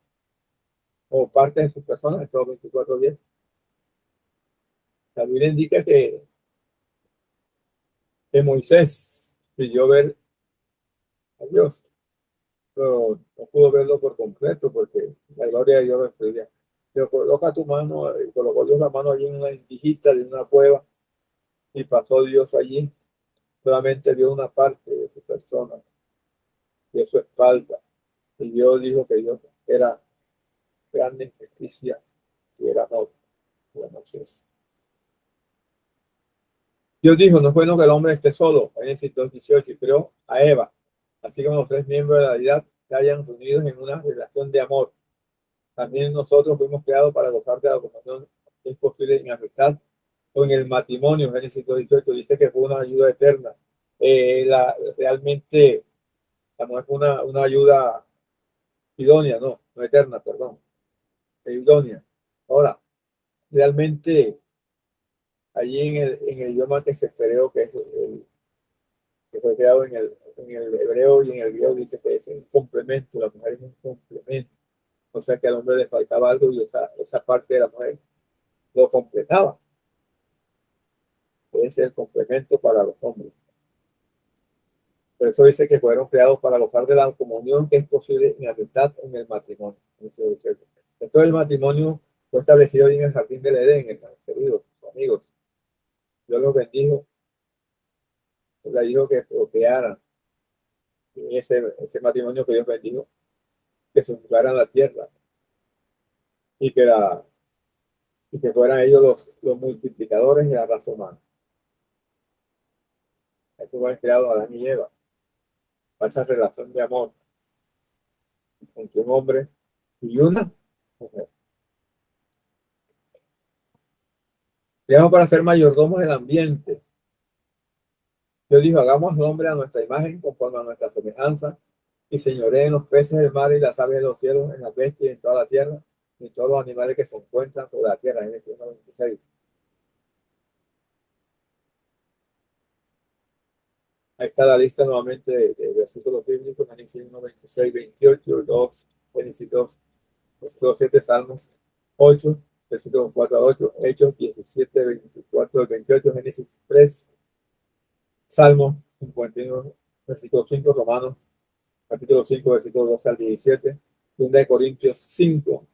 [SPEAKER 3] o parte de sus personas, estos 24:10. La Biblia indica que Moisés pidió ver a Dios, pero no pudo verlo por completo porque la gloria de Dios lo destruía. Pero coloca tu mano, y colocó Dios la mano allí en una indijita de una cueva y pasó Dios allí. Solamente vio una parte de su persona, de su espalda. Y Dios dijo que Dios era grande en justicia y era noble. Bueno, Dios dijo, no es bueno que el hombre esté solo. Génesis 2:18, y creó a Eva, así como los tres miembros de la deidad se hayan reunidos en una relación de amor. También nosotros fuimos creados para gozar de la comunión que es posible en amistad o en el matrimonio. Génesis 2:18 dice que fue una ayuda eterna. Realmente la mujer fue una ayuda idónea, no eterna, perdón, idónea. Ahora, realmente allí en el idioma que se esperó, que es que fue creado en el hebreo y en el griego, dice que es un complemento, la mujer es un complemento. O sea que al hombre le faltaba algo y esa parte de la mujer lo completaba. Es el complemento para los hombres. Por eso dice que fueron creados para gozar de la comunión que es posible en amistad en el matrimonio. Esto del matrimonio fue establecido en el jardín del Edén, hermanos queridos, amigos. Dios los bendijo, le dijo que procrearan ese matrimonio que Dios bendijo, que se jugaran la tierra y que fueran ellos los multiplicadores de la raza humana. Eso fue creado Adán y Eva, para esa relación de amor entre un hombre y una mujer. Creamos para ser mayordomos del ambiente. Dios dijo, hagamos al hombre a nuestra imagen, conforme a nuestra semejanza, y señoree en los peces del mar y las aves de los cielos, en las bestias y en toda la tierra, y en todos los animales que se encuentran sobre la tierra. En el 26. Ahí está la lista nuevamente de versículos bíblicos, Génesis 1, 26, 28, 2, Génesis 2, versículos 7, Salmos 8, versículos 4 a 8, Hechos 17, 24 al 28, Génesis 3, Salmos 51, versículo 5, Romanos capítulo 5, versículo 12 al 17, 2 de Corintios 5,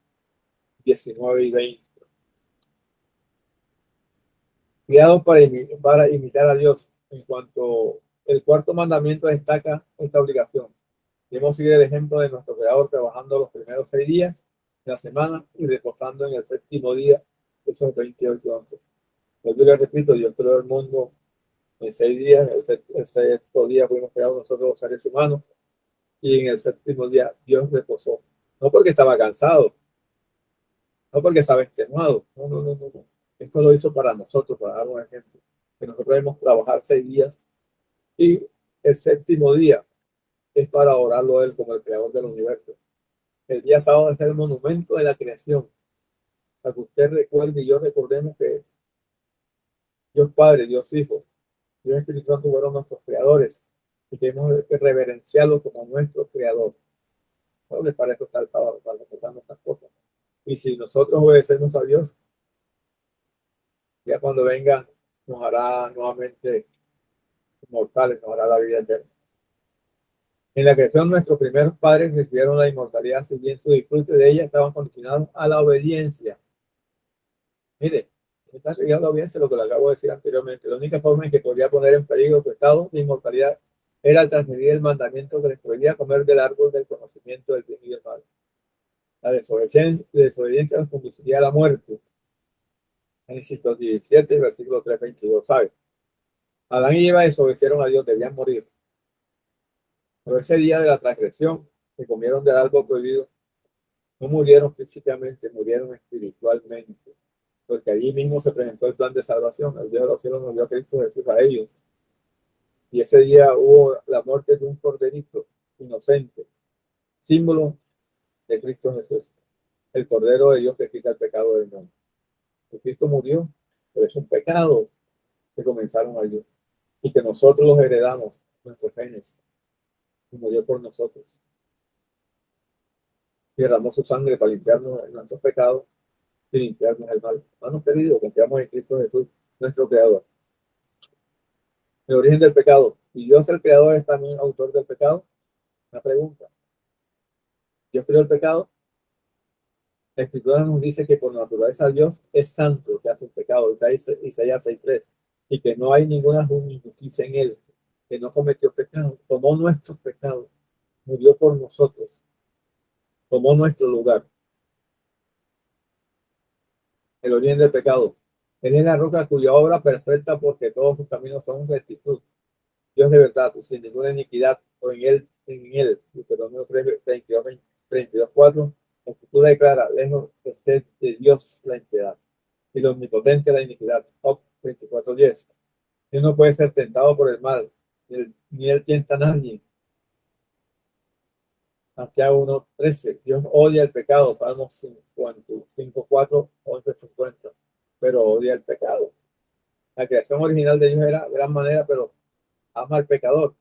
[SPEAKER 3] 19 y 20. Creados para imitar a Dios. En cuanto el cuarto mandamiento destaca esta obligación. Debemos seguir el ejemplo de nuestro Creador trabajando los primeros 6 días de la semana y reposando en el séptimo día, esos 28:11. Yo les repito, Dios creó el mundo en 6 días, el sexto día fuimos creados nosotros los seres humanos y en el séptimo día Dios reposó. No porque estaba cansado, no porque estaba extenuado, no. Esto lo hizo para nosotros, para dar un ejemplo, que nosotros debemos trabajar 6 días y el séptimo día es para adorarlo a Él como el creador del universo. El día sábado es el monumento de la creación, para que usted recuerde y yo recordemos que Dios Padre, Dios Hijo, Dios Espíritu Santo fueron nuestros creadores y tenemos que reverenciarlos como nuestro creador. Entonces, para eso está el sábado, para recordar nuestras cosas. Y si nosotros obedecemos a Dios, ya cuando venga nos hará nuevamente inmortales, nos hará la vida eterna. En la creación nuestros primeros padres recibieron la inmortalidad, si bien su disfrute de ella estaban condicionados a la obediencia. Mire, está ligado a la obediencia lo que le acabo de decir anteriormente. La única forma en que podría poner en peligro su estado de inmortalidad era al transgredir el mandamiento que les prohibía comer del árbol del conocimiento del bien y del mal. La desobediencia nos conduciría a la muerte. Génesis 17, versículo 3, 22, ¿sabe? Adán y Eva desobedecieron a Dios, debían morir. Pero ese día de la transgresión, que comieron del árbol prohibido, no murieron físicamente, murieron espiritualmente. Porque allí mismo se presentó el plan de salvación. El Dios de los cielos nos dio a Cristo Jesús a ellos. Y ese día hubo la muerte de un corderito inocente, símbolo de Cristo Jesús, el Cordero de Dios que quita el pecado del mundo. Que Cristo murió, pero es un pecado que comenzaron allí y que nosotros los heredamos, nuestros genes, y murió por nosotros. Y derramó su sangre para limpiarnos de nuestros pecados y limpiarnos el mal. Hermanos queridos, confiamos en Cristo Jesús, nuestro Creador. El origen del pecado. ¿Y Dios el Creador es también autor del pecado? Una pregunta. ¿Dios creó el pecado? La Escritura nos dice que por naturaleza Dios es santo, que hace el pecado, Isaías 6:3, y que no hay ninguna injusticia en Él, que no cometió pecado, tomó nuestros pecados, murió por nosotros, tomó nuestro lugar. El origen del pecado. Él es la roca cuya obra perfecta, porque todos sus caminos son rectitud. Dios de verdad, sin ninguna iniquidad, o en él, Deuteronomio 3, 32, 4, Escritura declara, lejos esté de Dios la impiedad y lo omnipotente la iniquidad. Job 24:10. Y uno puede ser tentado por el mal, ni él tienta a nadie. Santiago 1:13. Dios odia el pecado. Salmos 5:4, 11:50. Pero odia el pecado. La creación original de Dios era de gran manera, pero ama al pecador.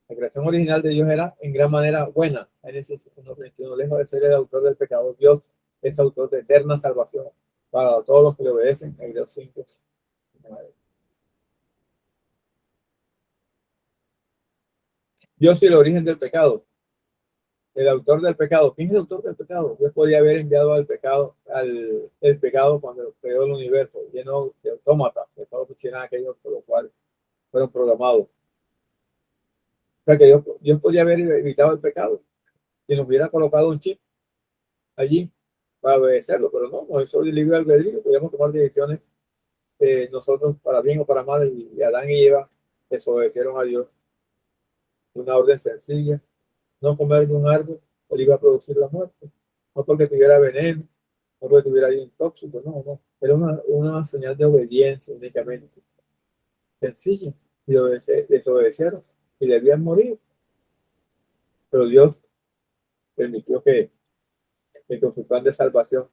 [SPEAKER 3] La creación original de Dios era en gran manera buena. Génesis 1:31. Lejos de ser el autor del pecado, Dios es autor de eterna salvación para todos los que le obedecen. Hebreos 5:9. Dios y el origen del pecado. El autor del pecado. ¿Quién es el autor del pecado? Dios podía haber enviado el pecado cuando creó el universo, lleno de autómatas, que todos hicieran aquellos por los cuales fueron programados. O sea que Dios podía haber evitado el pecado y nos hubiera colocado un chip allí para obedecerlo, pero no, nos hizo libre albedrío, podíamos tomar decisiones nosotros para bien o para mal, y Adán y Eva desobedecieron a Dios. Una orden sencilla: no comer de un árbol, o le iba a producir la muerte. No porque tuviera veneno, no porque tuviera ahí un tóxico, no. Era una señal de obediencia únicamente. Sencilla. Y desobedecieron y debían morir. Pero Dios permitió que con su plan de salvación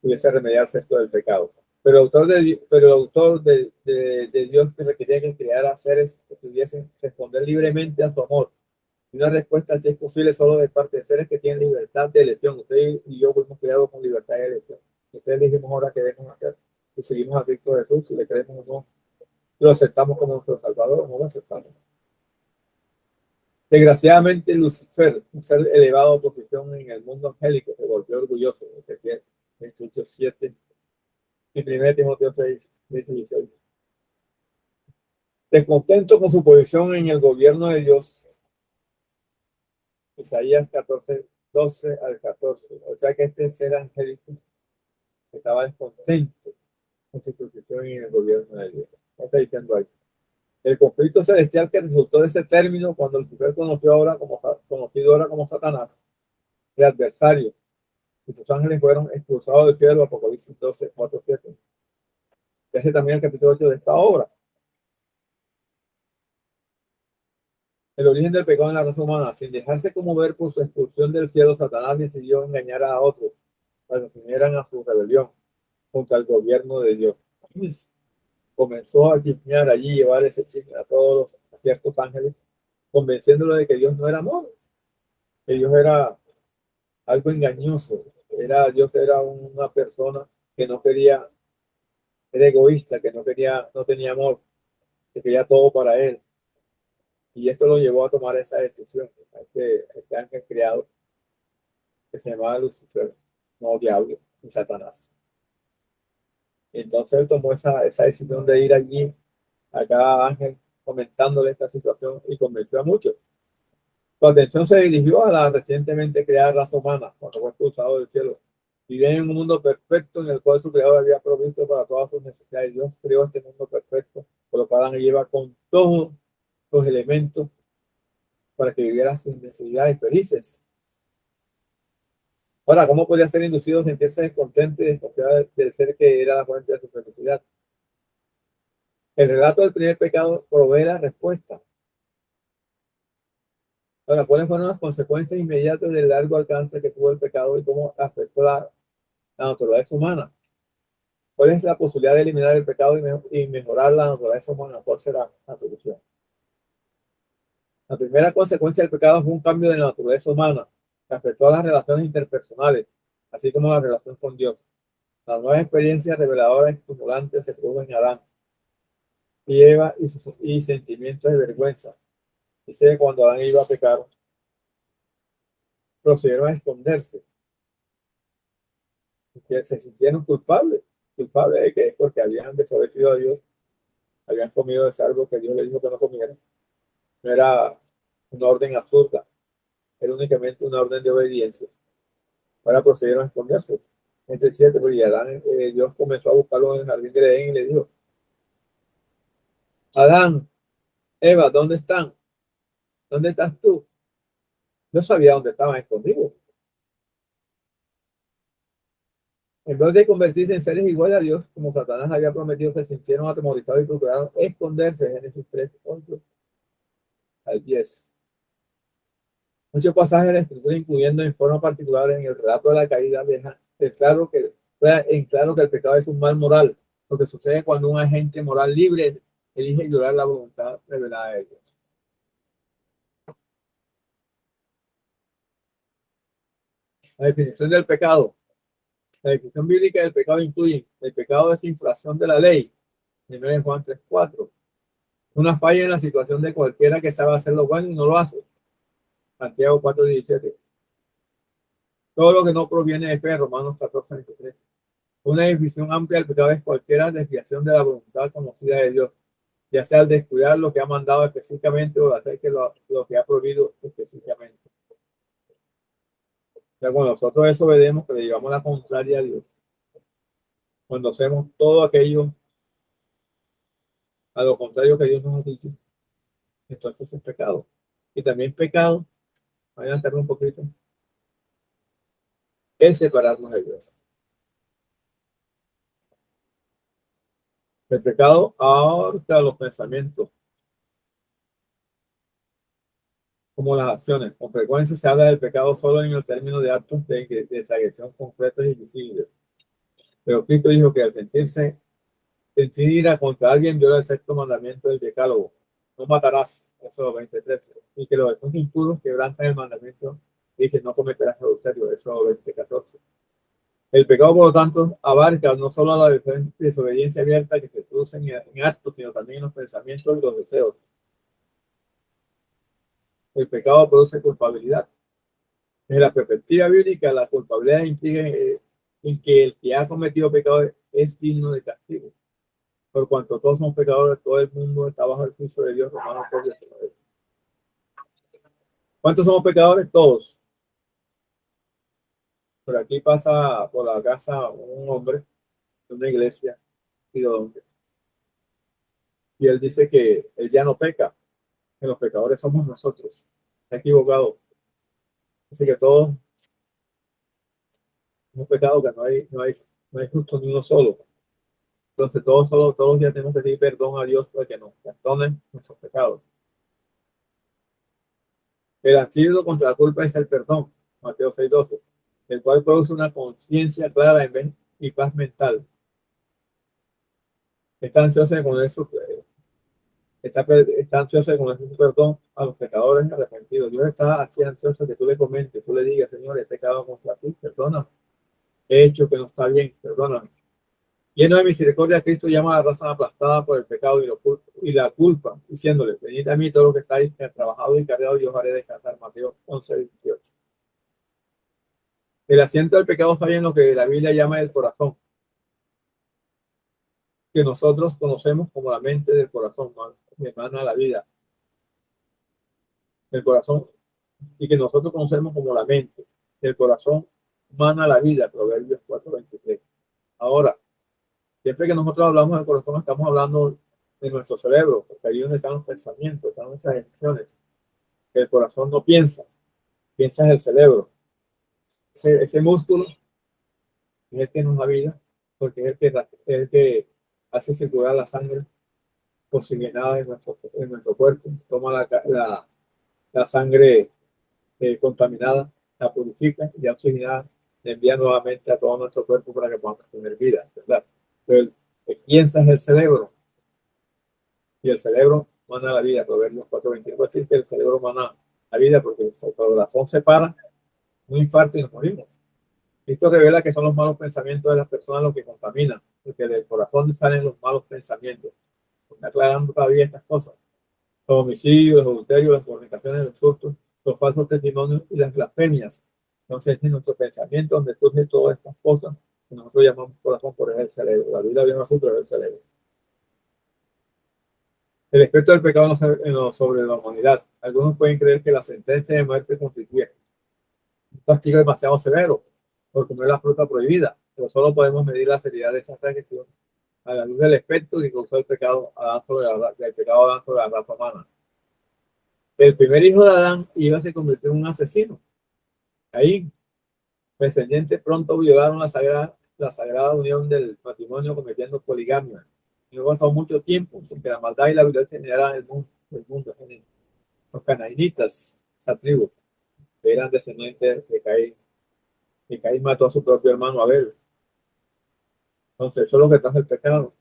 [SPEAKER 3] pudiese remediarse esto del pecado. Pero el autor de Dios que requería que creara seres que pudiesen responder libremente a su amor. Y una respuesta, si es posible, solo de parte de seres que tienen libertad de elección. Usted y yo fuimos creados con libertad de elección. Ustedes elegimos ahora qué debemos hacer. Si seguimos a Cristo Jesús, si le creemos o no, lo aceptamos como nuestro Salvador o no lo aceptamos. Desgraciadamente, Lucifer, un ser elevado a posición en el mundo angélico, se volvió orgulloso. Ezequiel 28:7 y 1 Timoteo 6:16. Descontento con su posición en el gobierno de Dios. Isaías 14:12-14. O sea que este ser angélico estaba descontento con su posición en el gobierno de Dios. ¿Qué está diciendo ahí? El conflicto celestial que resultó de ese término cuando Lucifer conocido ahora como Satanás, el adversario, y sus ángeles fueron expulsados del cielo. Apocalipsis 12:4-7. Ese también el capítulo 8 de esta obra. El origen del pecado en la raza humana. Sin dejarse conmover por su expulsión del cielo, Satanás decidió engañar a otros para que se unieran a su rebelión contra el gobierno de Dios. Comenzó a chismear allí, llevar ese chisme a todos los ciertos ángeles, convenciéndolos de que Dios no era amor, que Dios era algo engañoso. Dios era una persona que no quería, era egoísta, que no tenía amor, que quería todo para él. Y esto lo llevó a tomar esa decisión. Este ángel creado, que se llamaba Lucifer, no diablo, ni Satanás. Entonces él tomó esa decisión de ir allí a cada ángel comentándole esta situación y convenció a muchos. Su atención se dirigió a la recientemente creada raza humana, cuando fue expulsado del cielo. Vivía en un mundo perfecto en el cual su creador había provisto para todas sus necesidades. Dios creó este mundo perfecto, por lo cual Adán y Eva con todos los elementos para que vivieran sin necesidades felices. Ahora, ¿cómo podría ser inducido a sentirse descontento y desconfiado del ser que era la fuente de su felicidad? El relato del primer pecado provee la respuesta. Ahora, ¿cuáles fueron las consecuencias inmediatas del largo alcance que tuvo el pecado y cómo afectó la naturaleza humana? ¿Cuál es la posibilidad de eliminar el pecado y mejorar la naturaleza humana? ¿Cuál será la solución? La primera consecuencia del pecado fue un cambio de la naturaleza humana que afectó a las relaciones interpersonales, así como la relación con Dios. La nueva experiencia reveladora y estimulante se produjo en Adán y Eva y sentimientos de vergüenza. Dice que cuando Adán iba a pecar, procedieron a esconderse. Se sintieron culpables. ¿Culpables de qué? Porque habían desobedecido a Dios, habían comido de algo que Dios les dijo que no comieran. No era una orden absurda, era únicamente una orden de obediencia. Ahora procedieron a esconderse. Entre 7, y Adán, Dios comenzó a buscarlo en el jardín de Edén y le dijo: Adán, Eva, ¿dónde están? ¿Dónde estás tú? No sabía dónde estaban escondidos. En vez de convertirse en seres iguales a Dios, como Satanás había prometido, se sintieron atemorizados y procuraron esconderse. Génesis 3, 8 al 10. Muchos pasajes de la Escritura, incluyendo en forma particular en el relato de la caída, dejan en claro que el pecado es un mal moral, lo que sucede cuando un agente moral libre elige violar la voluntad revelada de Dios. La definición del pecado. La definición bíblica del pecado incluye el pecado es infracción de la ley, 1 Juan 3:4. Una falla en la situación de cualquiera que sabe hacer lo bueno y no lo hace, Santiago 4:17. Todo lo que no proviene de fe, Romanos 14:23. Una definición amplia del pecado es cualquier desviación de la voluntad conocida de Dios, ya sea al descuidar lo que ha mandado específicamente o hacer que lo que ha prohibido específicamente. O sea, cuando nosotros desobedecemos, que le llevamos la contraria a Dios, cuando hacemos todo aquello a lo contrario que Dios nos ha dicho, entonces es pecado. Y también pecado, voy a adelantarme un poquito, es separarnos de Dios. El pecado ahorca los pensamientos, como las acciones. Con frecuencia se habla del pecado solo en el término de actos de transgresión concretos y visibles. Pero Cristo dijo que al sentir ira contra alguien viola el sexto mandamiento del decálogo. No matarás, eso 23. Y que los hechos impuros quebrantan el mandamiento. Dice, no cometerás adulterio, eso 20:14. El pecado, por lo tanto, abarca no solo la desobediencia abierta que se produce en actos, sino también en los pensamientos y los deseos. El pecado produce culpabilidad. Desde la perspectiva bíblica, la culpabilidad implica en que el que ha cometido pecado es digno de castigo. Por cuanto todos somos pecadores, todo el mundo está bajo el juicio de Dios. Romanos 4:19. ¿Cuántos somos pecadores? Todos. Por aquí pasa por la casa un hombre de una iglesia y él dice que él ya no peca, que los pecadores somos nosotros. Está equivocado. Dice que todos hemos pecado, que no hay justo ni uno solo. Entonces todos los días tenemos que pedir perdón a Dios para que nos perdone nuestros pecados. El antídoto contra la culpa es el perdón, Mateo 6:12, el cual produce una conciencia clara y paz mental. Está ansioso de conocer su perdón a los pecadores arrepentidos. Dios está así ansioso que tú le comentes, tú le digas, Señor, he pecado contra ti, perdóname. He hecho que no está bien, perdóname. Lleno de misericordia, Cristo llama a la raza aplastada por el pecado y la culpa, diciéndole, venid a mí todos los que estáis trabajados y cargados y os haré descansar. Mateo 11:28. El asiento del pecado está en lo que la Biblia llama el corazón, que nosotros conocemos como la mente del corazón, que emana la vida. El corazón, y que nosotros conocemos como la mente. El corazón emana la vida, Proverbios 4:23. Ahora, siempre que nosotros hablamos del corazón, estamos hablando de nuestro cerebro, porque ahí es donde están los pensamientos, están nuestras emociones. El corazón no piensa, piensa en el cerebro. Ese músculo es el que nos da vida, porque es el que hace circular la sangre oxigenada en nuestro cuerpo, toma la sangre contaminada, la purifica y ya oxigenada, la envía nuevamente a todo nuestro cuerpo para que podamos tener vida, ¿verdad? Pero el que piensa es el cerebro, y el cerebro manda la vida. Proverbios 4:22 decir que el cerebro manda la vida, porque el corazón se para, un infarto y nos morimos. Esto revela que son los malos pensamientos de las personas los que contaminan, porque del corazón salen los malos pensamientos. Porque aclarando todavía estas cosas: los homicidios, los adulterios, las fornicaciones, los hurtos, los falsos testimonios y las blasfemias. Entonces, en nuestro pensamiento, donde surgen todas estas cosas, que nosotros llamamos corazón, por el cerebro. La Biblia viene a nosotros del cerebro. El efecto del pecado sobre la humanidad. Algunos pueden creer que la sentencia de muerte constituye un castigo demasiado severo por comer la fruta prohibida, pero solo podemos medir la seriedad de esa transgresión a la luz del efecto que causó el pecado sobre la raza humana. El primer hijo de Adán se convirtió en un asesino. Caín, descendientes pronto violaron la sagrada la sagrada unión del matrimonio cometiendo poligamia. Y no pasó mucho tiempo sin que la maldad y la violencia generaran el mundo. Los canaanitas, esa tribu, que eran descendientes de Caín, y Caín mató a su propio hermano Abel. Entonces, eso es lo que trajo el pecado.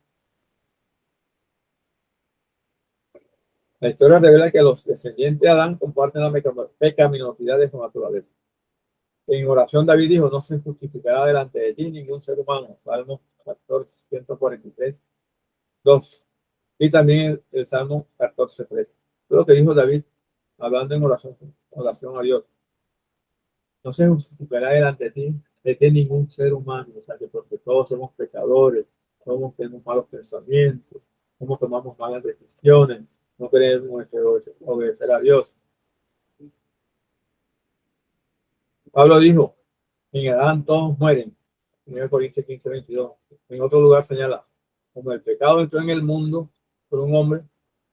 [SPEAKER 3] La historia revela que los descendientes de Adán comparten la pecaminosidad de su naturaleza. En oración David dijo, no se justificará delante de ti ningún ser humano. Salmo 14, 143, 2. Y también el Salmo 14, 3. Lo que dijo David, hablando en oración a Dios. No se justificará delante de ti ningún ser humano. O sea, que porque todos somos pecadores, todos tenemos malos pensamientos, todos tomamos malas decisiones, no queremos obedecer a Dios. Pablo dijo, en Adán todos mueren. 1 Corintios 15, 22. En otro lugar señala, como el pecado entró en el mundo por un hombre,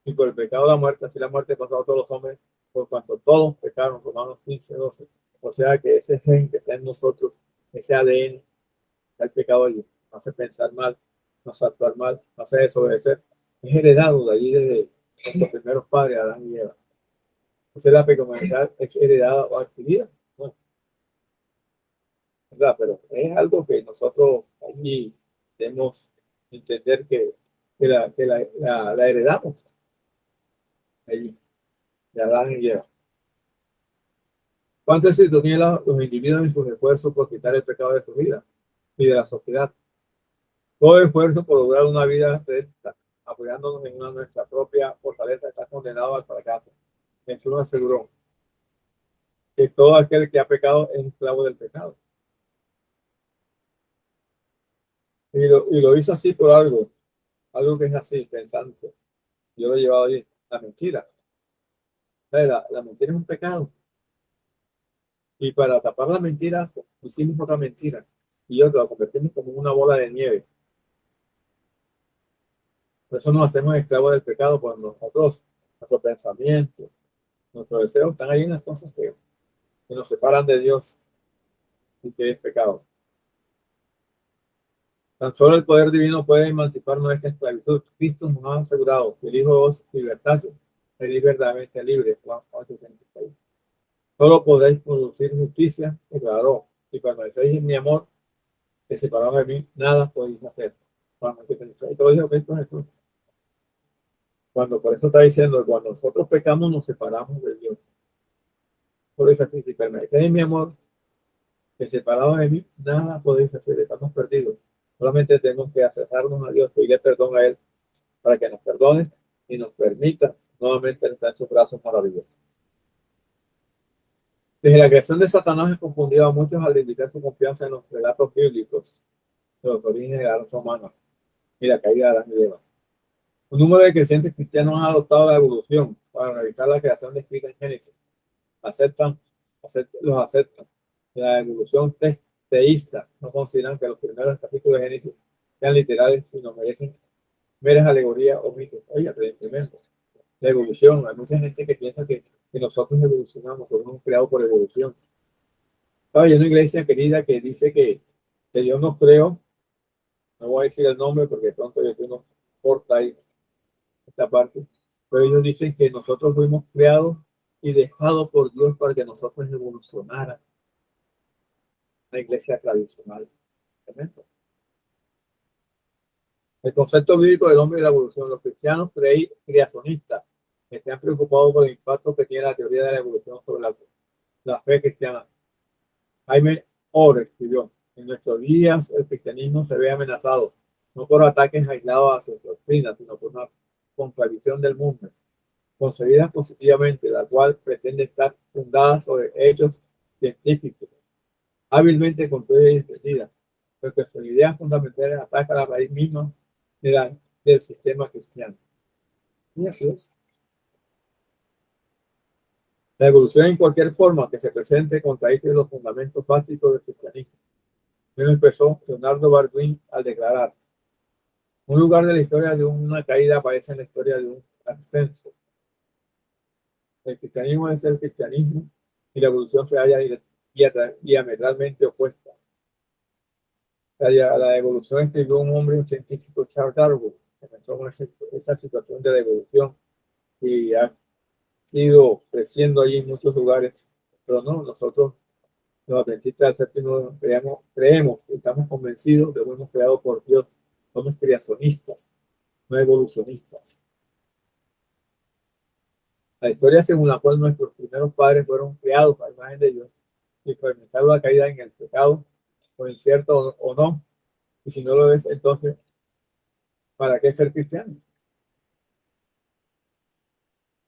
[SPEAKER 3] y por el pecado la muerte, así la muerte pasó a todos los hombres, por cuanto todos pecaron. Romanos 15, 12. O sea que ese gen que está en nosotros, ese ADN, está el pecado allí, nos hace pensar mal, nos hace actuar mal, nos hace desobedecer. Es heredado de allí desde nuestros primeros padres, Adán y Eva. Esa es la pecaminosidad, es heredada o adquirida. Bueno, ¿verdad? Pero es algo que nosotros allí debemos entender que la heredamos allí, de Adán y Eva. ¿Cuánto éxito tienen los individuos en sus esfuerzos por quitar el pecado de su vida y de la sociedad? Todo esfuerzo por lograr una vida recta, apoyándonos en nuestra propia fortaleza, está condenado al fracaso. Jesús aseguró que todo aquel que ha pecado es esclavo del pecado. Y lo hizo así por algo que es así, pensando. Yo lo he llevado ahí, la mentira. La mentira es un pecado. Y para tapar la mentira, hicimos otra mentira. Y otra, la convertimos como una bola de nieve. Por eso nos hacemos esclavos del pecado, cuando nosotros, nuestros pensamientos, nuestros deseos están ahí en las cosas que nos separan de Dios y que es pecado. Tan solo el poder divino puede emanciparnos de esta esclavitud. Cristo nos ha asegurado que el Hijo os libertase, seréis verdaderamente libres. Juan 8:36. Solo podéis producir justicia, declaró, y cuando decís en mi amor, que separados de mí, nada podéis hacer. Juan 8:36. Todo dijo que esto es Jesús. Cuando por eso está diciendo, cuando nosotros pecamos, nos separamos de Dios. Solo dice así, si permanecéis en mi amor, que separados de mí, nada podéis hacer, estamos perdidos. Solamente tenemos que acercarnos a Dios, pedirle perdón a Él para que nos perdone y nos permita nuevamente estar en sus brazos maravillosos. Desde la creación de Satanás ha confundido a muchos al indicar su confianza en los relatos bíblicos de los orígenes de la raza humana y la caída de Adán y Eva. Un número de creyentes cristianos ha adoptado la evolución para analizar la creación descrita en Génesis. Los aceptan. La evolución teísta no consideran que los primeros capítulos de Génesis sean literales, sino merecen meras alegorías o mitos. Oiga, pero tremendo. La evolución, hay mucha gente que piensa que nosotros evolucionamos, que fuimos creados por evolución. Estaba en una iglesia querida que dice que Dios nos creó, no voy a decir el nombre porque de pronto yo tengo corta ahí esta parte, pero ellos dicen que nosotros fuimos creados y dejados por Dios para que nosotros evolucionáramos. La iglesia tradicional. El concepto bíblico del hombre y la evolución. Los cristianos creacionistas están preocupados por el impacto que tiene la teoría de la evolución sobre la fe cristiana. Jaime Orr escribió: en nuestros días el cristianismo se ve amenazado, no por ataques aislados a su doctrina, sino por una contradicción del mundo, concebida positivamente, la cual pretende estar fundada sobre hechos científicos, hábilmente construida y entendida, porque sus ideas fundamentales atacan la raíz misma del sistema cristiano. Y así es. La evolución en cualquier forma que se presente contradice los fundamentos básicos del cristianismo. Eso empezó Leonardo Baldwin al declarar: un lugar de la historia de una caída aparece en la historia de un ascenso. El cristianismo es el cristianismo y la evolución se halla diametralmente opuesta. La evolución escribió un hombre, un científico, Charles Darwin, que comenzó con esa situación de la evolución y ha ido creciendo allí en muchos lugares, pero no, nosotros los adventistas del séptimo creemos, estamos convencidos de que fuimos creados por Dios, somos creacionistas, no evolucionistas. La historia según la cual nuestros primeros padres fueron creados a imagen de Dios y experimentaron la caída en el pecado, o incierto o no, y si no lo es, entonces, ¿para qué ser cristiano?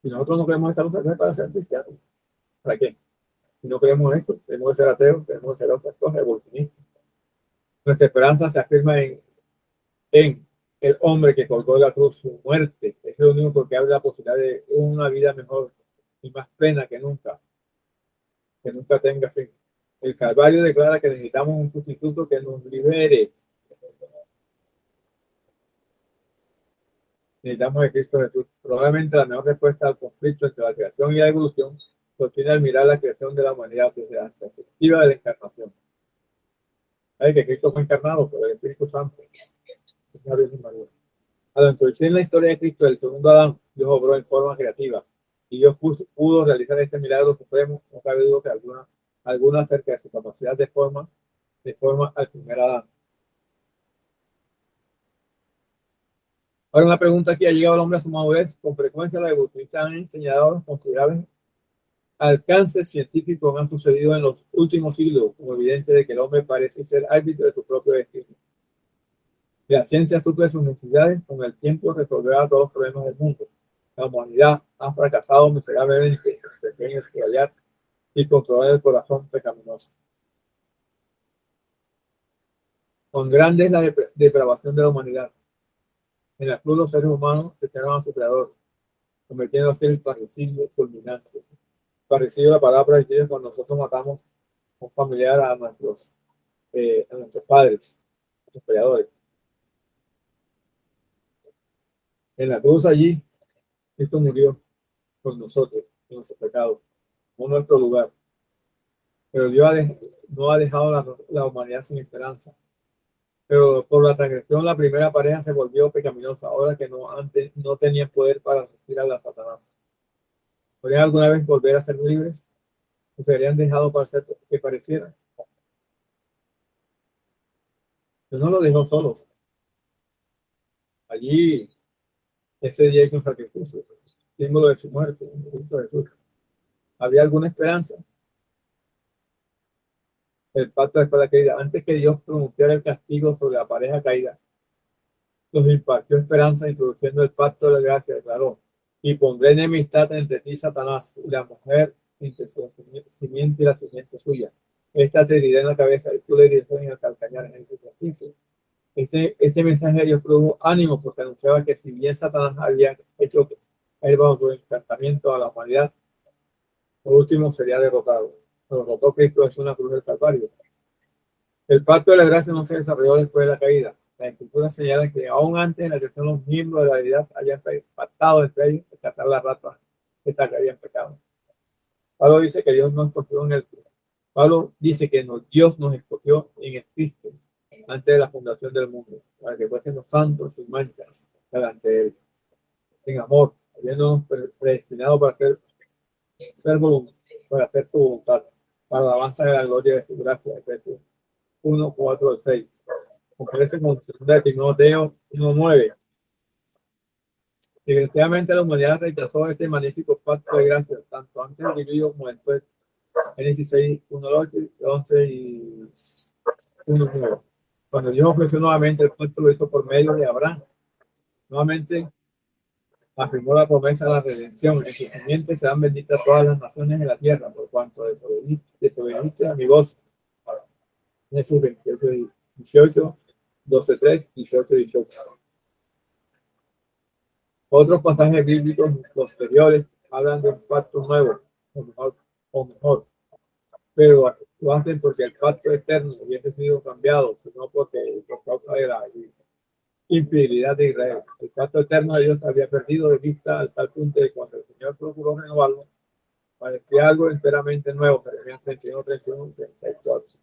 [SPEAKER 3] Si nosotros no queremos estar para ser cristianos, ¿para qué? Si no queremos esto, tenemos que ser ateos, tenemos que ser otras cosas, evolucionistas. Nuestra esperanza se afirma en el hombre que colgó de la cruz, su muerte. Es lo único que abre la posibilidad de una vida mejor y más plena que nunca tenga fin. El Calvario declara que necesitamos un sustituto que nos libere. Necesitamos de Cristo Jesús. Probablemente la mejor respuesta al conflicto entre la creación y la evolución contiene al mirar la creación de la humanidad desde la perspectiva de la encarnación. Hay que Cristo fue encarnado por el Espíritu Santo. Al introducir en la historia de Cristo, el segundo Adán, Dios obró en forma creativa y Dios pudo realizar este milagro supremo. No cabe duda que alguna acerca de su capacidad de forma al primer Adán. Ahora una pregunta aquí: ¿ha llegado el hombre a su madurez? Con frecuencia los evolucionistas han enseñado considerables alcances científicos han sucedido en los últimos siglos, como evidencia de que el hombre parece ser árbitro de su propio destino. La ciencia suple sus necesidades, con el tiempo resolverá todos los problemas del mundo. La humanidad ha fracasado miserablemente en pequeños esclavar y controlar el corazón pecaminoso. Con grande es la depravación de la humanidad. En la cruz los seres humanos se entregaron a su creador, convirtiéndose en el parricidio culminante. Parricidio, la palabra dice cuando nosotros matamos a un familiar, a nuestros padres, a nuestros creadores. En la cruz allí, Cristo murió por nosotros, por nuestros pecados, por nuestro lugar. Pero Dios no ha dejado la humanidad sin esperanza. Pero por la transgresión, la primera pareja se volvió pecaminosa, ahora que antes no tenía poder para resistir a la Satanás. ¿Podrían alguna vez volver a ser libres? ¿O se habrían dejado para ser que parecieran? Dios no los dejó solos. Allí, ese día hizo un sacrificio, símbolo de su muerte, en Cristo Jesús. ¿Había alguna esperanza? El pacto después de la caída. Antes que Dios pronunciara el castigo sobre la pareja caída, los impartió esperanza, introduciendo el pacto de la gracia. Declaró: y pondré enemistad entre ti, Satanás, y la mujer entre su simiente y la simiente suya. Esta te herirá en la cabeza y tú le dirás en el calcañar, en el 15. Este mensaje de Dios produjo ánimo, porque anunciaba que si bien Satanás había hecho caer bajo su encantamiento a la humanidad, por último sería derrotado. Lo derrotó Cristo en una cruz del Calvario. El pacto de la gracia no se desarrolló después de la caída. Las escrituras señalan que aún antes de la creación los miembros de la deidad habían pactado entre ellos de catar la rata que habían pecado. Pablo dice que Dios nos escogió Dios nos escogió en el Cristo antes de la fundación del mundo, para que fuésemos santos sin manchas delante de él, en amor, habiéndonos predestinado para hacer su voluntad, para la alabanza de la gloria de su gracia. Efesios 1, 4, 6. Comparece con 2 Timoteo 1:9. Desgraciadamente la humanidad rechazó este magnífico pacto de gracia, tanto antes del diluvio como después. Génesis 6, 1:8, 11 y 1:9. Cuando Dios ofreció nuevamente el pacto, lo hizo por medio de Abraham. Nuevamente afirmó la promesa de la redención. En su simiente serán benditas todas las naciones de la tierra, por cuanto desobediste a mi voz. Jesús 28, 18, 12:3, 18, 18. Otros pasajes bíblicos posteriores hablan de un pacto nuevo, o mejor, pero lo hacen porque el pacto eterno hubiese sido cambiado, sino por causa de la infidelidad de Israel. El pacto eterno de Dios había perdido de vista al tal punto de cuando el Señor procuró renovarlo, parecía algo enteramente nuevo. Jeremías 31, 31, 34.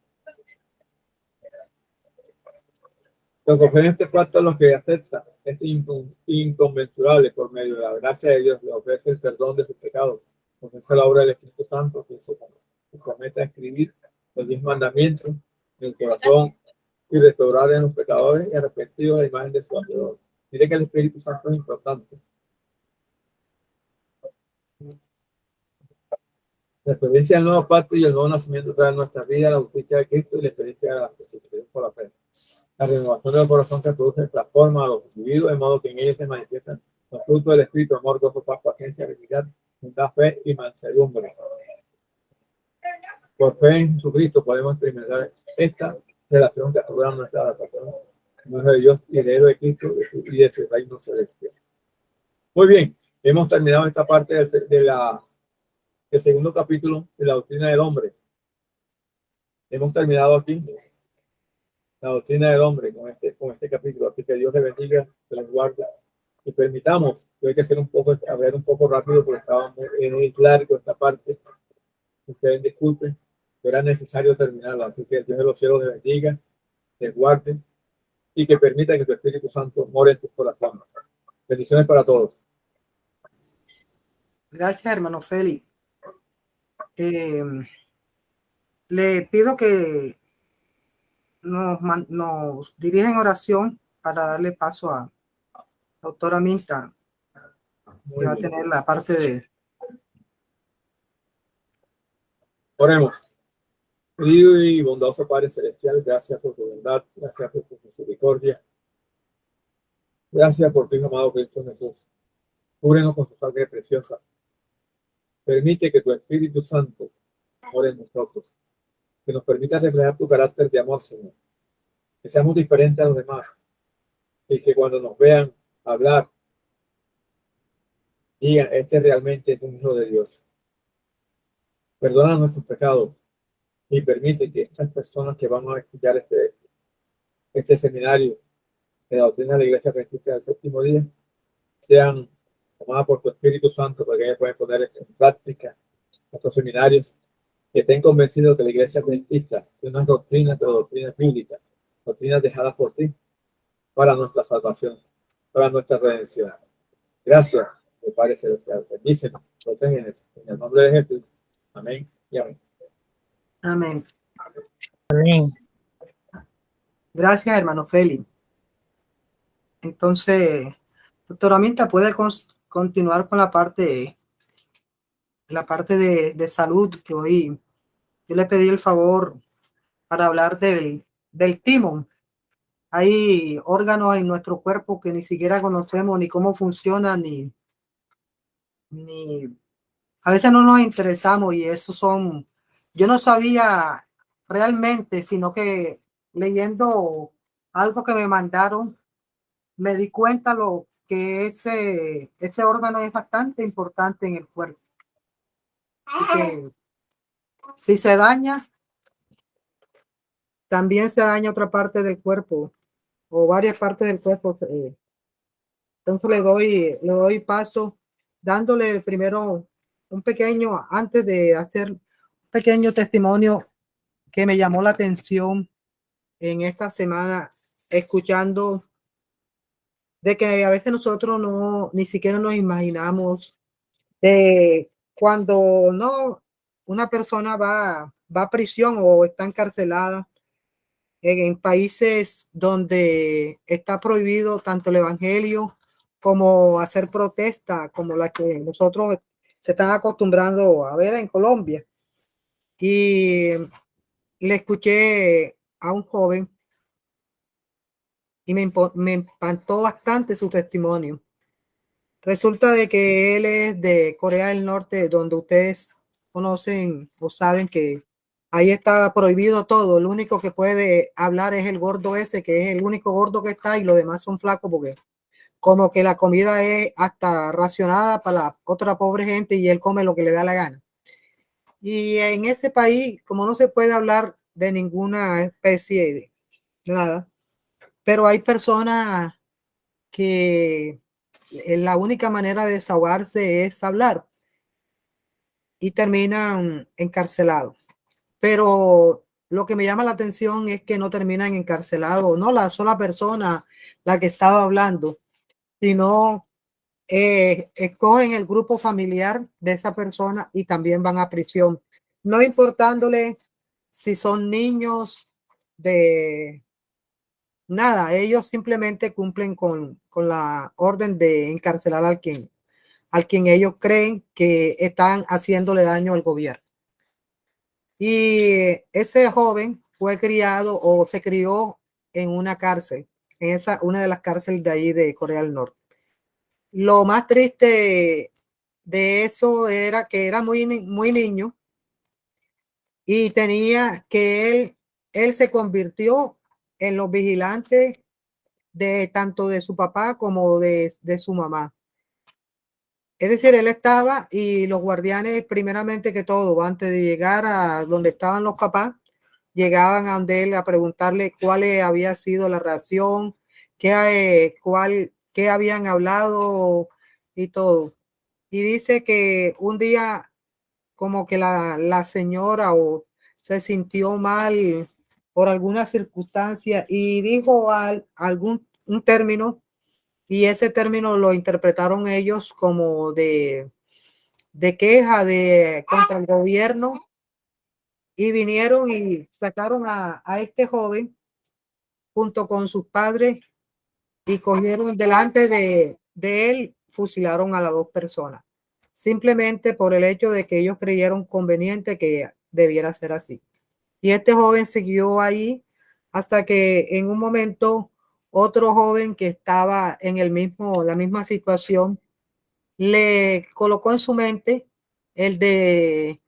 [SPEAKER 3] Lo que ofrece este pacto a los que aceptan es inconmensurable por medio de la gracia de Dios. Le ofrece el perdón de sus pecados. Ofrece la obra del Espíritu Santo, que se compromete a escribir los 10 mandamientos en el corazón y restaurar en los pecadores y arrepentidos la imagen de su Hacedor. Mire que el Espíritu Santo es importante. La experiencia del nuevo pacto y el nuevo nacimiento trae a nuestra vida la justicia de Cristo y la experiencia de la justificación por la fe. La renovación del corazón que produce transforma a los individuos de modo que en ellos se manifiestan los frutos del Espíritu: amor, gozo, paz, paciencia, benignidad, bondad, fe y mansedumbre. Por fe en Jesucristo podemos experimentar esta relación que asegura nuestra adaptación no es de Dios y heredero de Cristo y de su reino celestial. Muy bien, hemos terminado esta parte del segundo capítulo de la doctrina del hombre. Hemos terminado aquí la doctrina del hombre con este capítulo. Así que Dios le bendiga, se les guarda y permitamos, que hay que hacer un poco rápido porque estaba muy largo esta parte. Ustedes disculpen, pero era necesario terminarla. Así que Dios de los cielos les bendiga, les guarde y que permita que tu Espíritu Santo more en sus corazones. Bendiciones para todos.
[SPEAKER 1] Gracias, hermano Félix. Le pido que nos dirija en oración para darle paso a la doctora Minta, que va a tener la parte de...
[SPEAKER 3] Oremos. Querido y bondadoso Padre Celestial, gracias por tu bondad, gracias por tu misericordia. Gracias por tu Hijo amado Cristo Jesús. Cúbrenos con tu sangre preciosa. Permite que tu Espíritu Santo more en nosotros. Que nos permita reflejar tu carácter de amor, Señor. Que seamos diferentes a los demás. Y que cuando nos vean hablar, digan, este realmente es un hijo de Dios. Perdona nuestros pecados y permite que estas personas que van a escuchar este seminario de la doctrina de la Iglesia Adventista del Séptimo Día sean tomadas por tu Espíritu Santo para que ellos puedan poner en práctica estos seminarios, que estén convencidos que la Iglesia Adventista tiene unas doctrinas, pero doctrinas bíblicas, doctrinas dejadas por ti para nuestra salvación, para nuestra redención. Gracias, mi Padre Celestial. Bendícenos, protégenos en el nombre de Jesús. Amén y amén.
[SPEAKER 1] Amén.
[SPEAKER 4] Amén.
[SPEAKER 1] Gracias, hermano Félix. Entonces, doctora Minta, puede continuar con la parte de salud, que hoy yo le pedí el favor para hablar del timo. Hay órganos en nuestro cuerpo que ni siquiera conocemos ni cómo funcionan, ni a veces no nos interesamos, y esos son, yo no sabía realmente, sino que leyendo algo que me mandaron, me di cuenta lo que ese órgano es bastante importante en el cuerpo. Y que si se daña, también se daña otra parte del cuerpo o varias partes del cuerpo. Entonces le doy paso dándole primero un pequeño, antes de hacer un pequeño testimonio que me llamó la atención en esta semana, escuchando de que a veces nosotros ni siquiera nos imaginamos de cuando una persona va a prisión o está encarcelada en países donde está prohibido tanto el evangelio como hacer protesta, como la que nosotros se están acostumbrando a ver en Colombia. Y le escuché a un joven y me impactó bastante su testimonio. Resulta de que él es de Corea del Norte, donde ustedes conocen o saben que ahí está prohibido todo. El único que puede hablar es el gordo ese, que es el único gordo que está, y los demás son flacos porque como que la comida es hasta racionada para la otra pobre gente y él come lo que le da la gana. Y en ese país, como no se puede hablar de ninguna especie de nada, pero hay personas que la única manera de desahogarse es hablar y terminan encarcelados. Pero lo que me llama la atención es que no terminan encarcelados, no la sola persona la que estaba hablando, sino escogen el grupo familiar de esa persona y también van a prisión, no importándole si son niños de nada, ellos simplemente cumplen con la orden de encarcelar al quien ellos creen que están haciéndole daño al gobierno. Y ese joven fue criado o se crió en una cárcel, en una de las cárceles de ahí de Corea del Norte. Lo más triste de eso era que era muy niño y tenía que él se convirtió en los vigilantes de tanto de su papá como de su mamá. Es decir, él estaba y los guardianes, primeramente que todo, antes de llegar a donde estaban los papás, llegaban a donde él a preguntarle cuál había sido la reacción, qué habían hablado y todo. Y dice que un día como que la señora o se sintió mal por alguna circunstancia y dijo un término y ese término lo interpretaron ellos como de queja contra el gobierno y vinieron y sacaron a este joven junto con sus padres y cogieron delante de él, fusilaron a las dos personas, simplemente por el hecho de que ellos creyeron conveniente que debiera ser así. Y este joven siguió ahí hasta que en un momento otro joven que estaba en la misma situación le colocó en su mente el de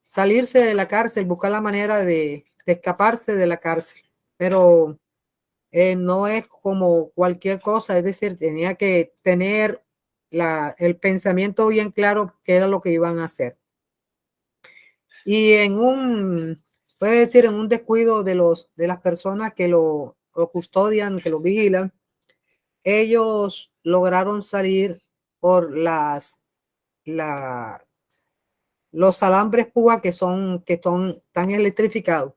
[SPEAKER 1] salirse de la cárcel, buscar la manera de escaparse de la cárcel. Pero no es como cualquier cosa, es decir, tenía que tener el pensamiento bien claro qué era lo que iban a hacer. Y puede decir, en un descuido de las personas que lo custodian, que lo vigilan, ellos lograron salir por los alambres púa que son tan electrificados,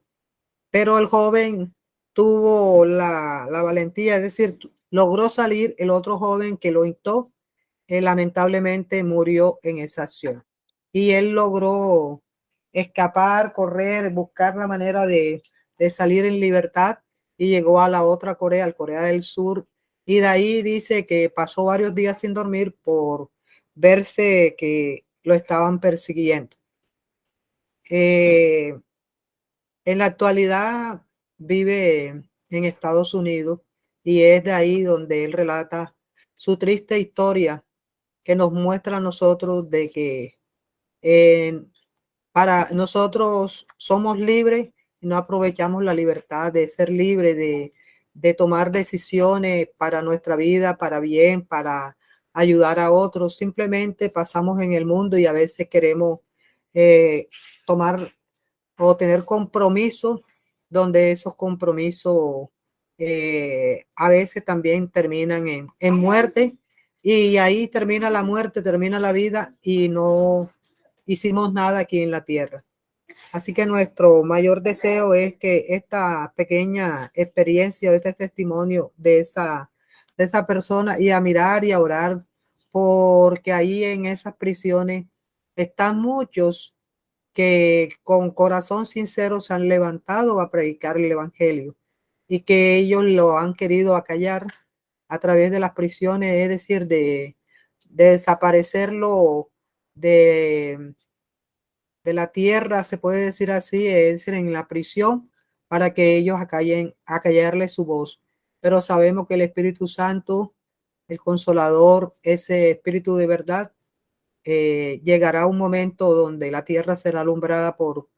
[SPEAKER 1] pero el joven tuvo la valentía, es decir, logró salir. El otro joven que lo intentó, lamentablemente murió en esa acción. Y él logró escapar, correr, buscar la manera de salir en libertad y llegó a la otra Corea, al Corea del Sur. Y de ahí dice que pasó varios días sin dormir por verse que lo estaban persiguiendo. En la actualidad vive en Estados Unidos y es de ahí donde él relata su triste historia que nos muestra a nosotros de que para nosotros somos libres y no aprovechamos la libertad de ser libres, de tomar decisiones para nuestra vida, para bien, para ayudar a otros. Simplemente pasamos en el mundo y a veces queremos tomar o tener compromisos donde esos compromisos a veces también terminan en muerte y ahí termina la muerte, termina la vida y no hicimos nada aquí en la tierra. Así que nuestro mayor deseo es que esta pequeña experiencia, este testimonio de esa persona y a mirar y a orar, porque ahí en esas prisiones están muchos que con corazón sincero se han levantado a predicar el evangelio y que ellos lo han querido acallar a través de las prisiones, es decir, de desaparecerlo de la tierra, se puede decir así, es decir, en la prisión, para que ellos acallarle su voz. Pero sabemos que el Espíritu Santo, el Consolador, ese Espíritu de verdad, llegará un momento donde la tierra será alumbrada por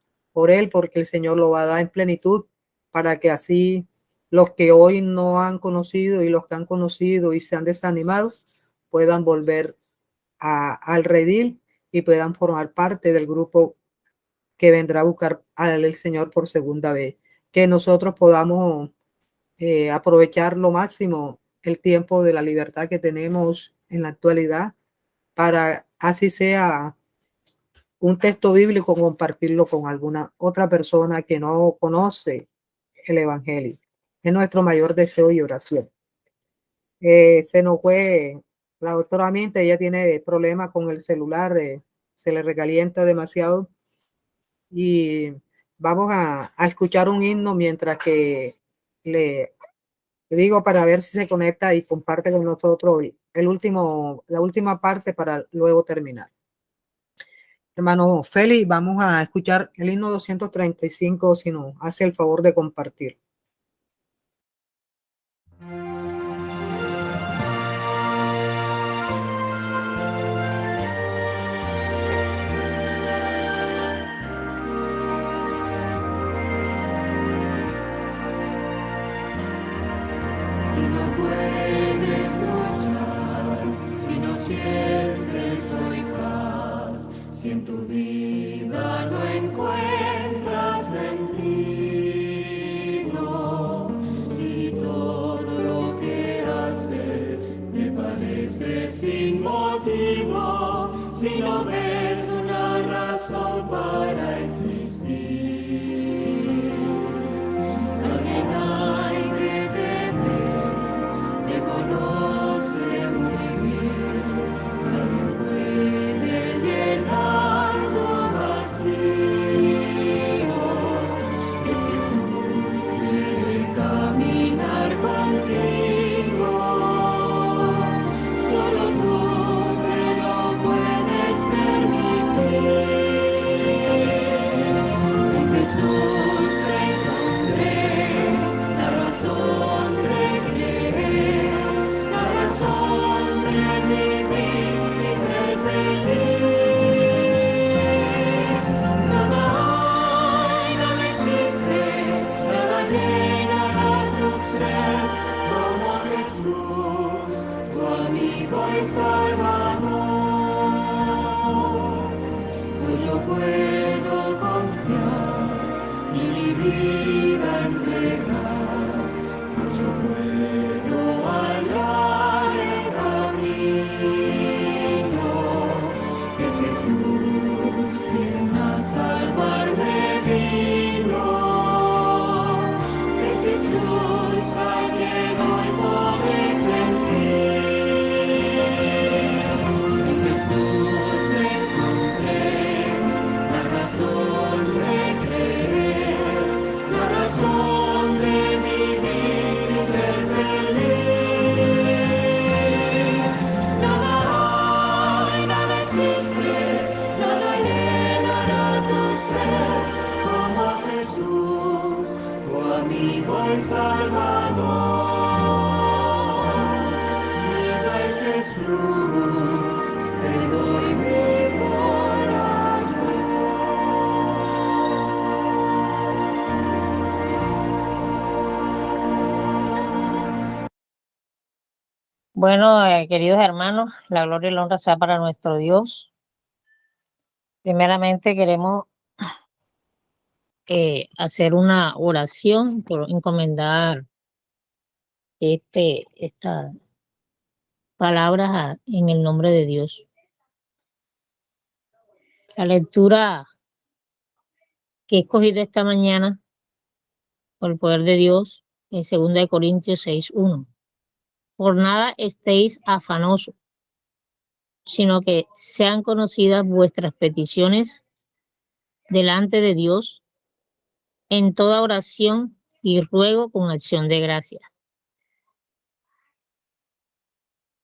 [SPEAKER 1] él, porque el Señor lo va a dar en plenitud, para que así los que hoy no han conocido y los que han conocido y se han desanimado puedan volver al redil y puedan formar parte del grupo que vendrá a buscar al Señor por segunda vez. Que nosotros podamos aprovechar lo máximo el tiempo de la libertad que tenemos en la actualidad, para así sea un texto bíblico, compartirlo con alguna otra persona que no conoce el Evangelio. Es nuestro mayor deseo y oración. Se nos fue la doctora Miente, ella tiene problemas con el celular, se le recalienta demasiado y vamos a escuchar un himno mientras que le digo para ver si se conecta y comparte con nosotros la última parte para luego terminar. Hermano Félix, vamos a escuchar el himno 235 si nos hace el favor de compartir.
[SPEAKER 4] Si no puedes luchar, si no sientes hoy paz, si en tu vida no encuentras sentido, si todo lo que haces te parece sin motivo, si no ves una razón para existir. Alguien hay que te conoce muy bien, nadie puede llenar tu vacío. Es Jesús quiere caminar contigo, solo tú se lo puedes permitir. En Jesús encontré la razón de creer, la razón de vivir y ser feliz. Nada hay, nada existe, nada llenará tu ser como Jesús, tu amigo y Salvador. Hoy yo puedo confiar y mi vida entregar. Hoy yo puedo hallar el camino. Es Jesús quien a salvarme vino. Es Jesús al quien hoy podré sentir. En Jesús encontré la razón de creer, la razón de vivir y ser feliz. Nada hay, nada existe, nada llenará tu ser como Jesús, tu amigo y Salvador. Viva en Jesús, te doy mi corazón.
[SPEAKER 5] Bueno, queridos hermanos, la gloria y la honra sea para nuestro Dios. Primeramente queremos hacer una oración por encomendar estas palabras en el nombre de Dios. La lectura que he escogido esta mañana por el poder de Dios en 2 Corintios 6:1. Por nada estéis afanosos, sino que sean conocidas vuestras peticiones delante de Dios en toda oración y ruego con acción de gracia.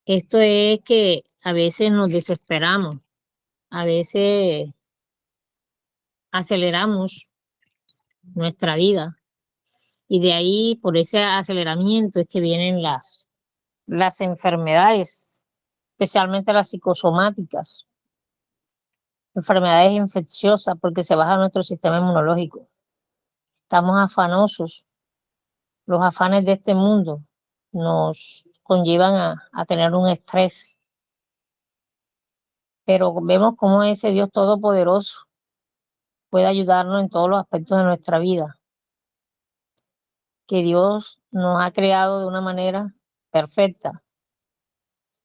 [SPEAKER 5] Esto es que a veces nos desesperamos, a veces aceleramos nuestra vida y de ahí, por ese aceleramiento, es que vienen las enfermedades, especialmente las psicosomáticas, enfermedades infecciosas, porque se baja nuestro sistema inmunológico. Estamos afanosos. Los afanes de este mundo nos conllevan a tener un estrés. Pero vemos cómo ese Dios todopoderoso puede ayudarnos en todos los aspectos de nuestra vida. Que Dios nos ha creado de una manera perfecta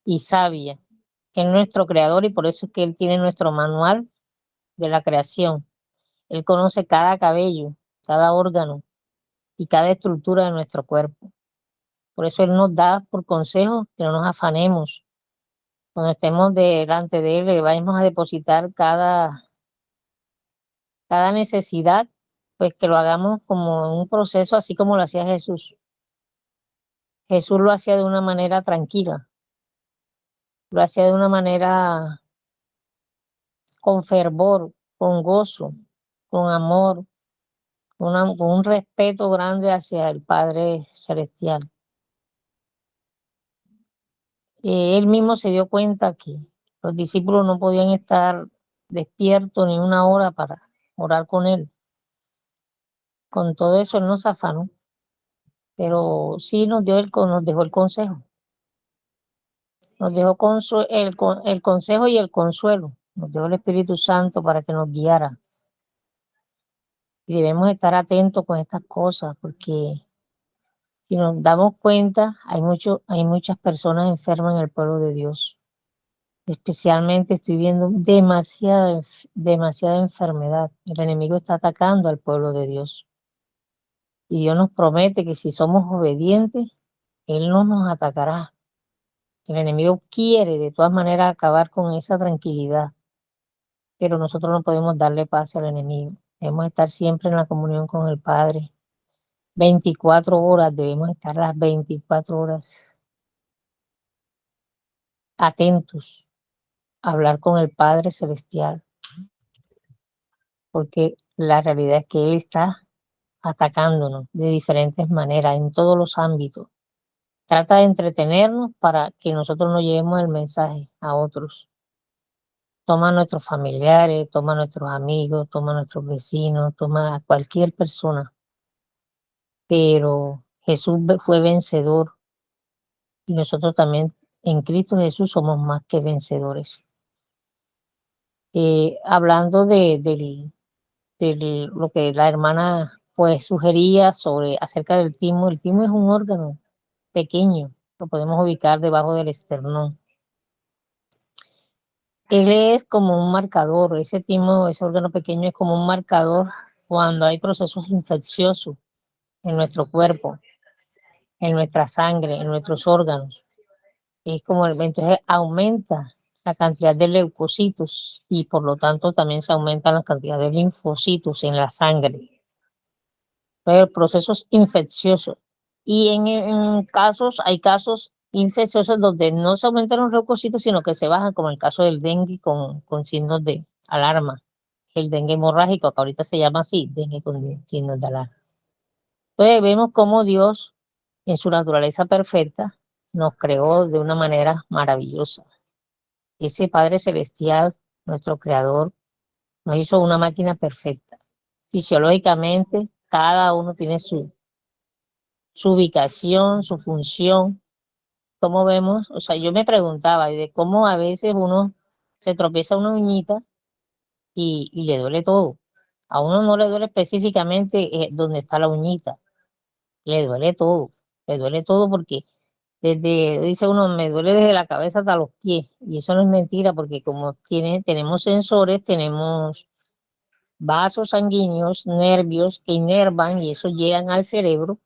[SPEAKER 5] y sabia, que es nuestro creador, y por eso es que Él tiene nuestro manual de la creación. Él conoce cada cabello, cada órgano y cada estructura de nuestro cuerpo. Por eso Él nos da por consejo que no nos afanemos. Cuando estemos delante de Él, le vamos a depositar cada necesidad, pues que lo hagamos como en un proceso, así como lo hacía Jesús. Jesús lo hacía de una manera tranquila, lo hacía de una manera con fervor, con gozo, con amor, con un respeto grande hacia el Padre Celestial. Él mismo se dio cuenta que los discípulos no podían estar despiertos ni una hora para orar con Él. Con todo eso, Él nos afanó, pero sí nos dejó el consejo. Nos dejó el consejo y el consuelo. Nos dejó el Espíritu Santo para que nos guiara. Y debemos estar atentos con estas cosas, porque si nos damos cuenta, hay muchas personas enfermas en el pueblo de Dios. Especialmente estoy viendo demasiada enfermedad. El enemigo está atacando al pueblo de Dios. Y Dios nos promete que si somos obedientes, Él no nos atacará. El enemigo quiere de todas maneras acabar con esa tranquilidad, pero nosotros no podemos darle paz al enemigo. Debemos estar siempre en la comunión con el Padre. 24 horas, debemos estar las 24 horas atentos a hablar con el Padre Celestial, porque la realidad es que Él está atacándonos de diferentes maneras, en todos los ámbitos. Trata de entretenernos para que nosotros no llevemos el mensaje a otros. Toma a nuestros familiares, toma a nuestros amigos, toma a nuestros vecinos, toma a cualquier persona. Pero Jesús fue vencedor y nosotros también en Cristo Jesús somos más que vencedores. Hablando de lo que la hermana pues sugería acerca del timo, el timo es un órgano pequeño, lo podemos ubicar debajo del esternón. Él es como un marcador, ese timo, ese órgano pequeño es como un marcador cuando hay procesos infecciosos en nuestro cuerpo, en nuestra sangre, en nuestros órganos. Es como entonces aumenta la cantidad de leucocitos y por lo tanto también se aumenta la cantidad de linfocitos en la sangre. Entonces, procesos infecciosos. Y hay casos infecciosos donde no se aumentan los leucocitos, sino que se bajan, como el caso del dengue con signos de alarma. El dengue hemorrágico, que ahorita se llama así, dengue con signos de alarma. Entonces vemos cómo Dios, en su naturaleza perfecta, nos creó de una manera maravillosa. Ese Padre Celestial, nuestro Creador, nos hizo una máquina perfecta. Fisiológicamente, cada uno tiene su ubicación, su función. Como vemos, o sea, yo me preguntaba de cómo a veces uno se tropieza una uñita y le duele todo. A uno no le duele específicamente donde está la uñita, le duele todo porque dice uno, me duele desde la cabeza hasta los pies, y eso no es mentira porque como tenemos sensores, tenemos vasos sanguíneos, nervios que inervan y eso llegan al cerebro.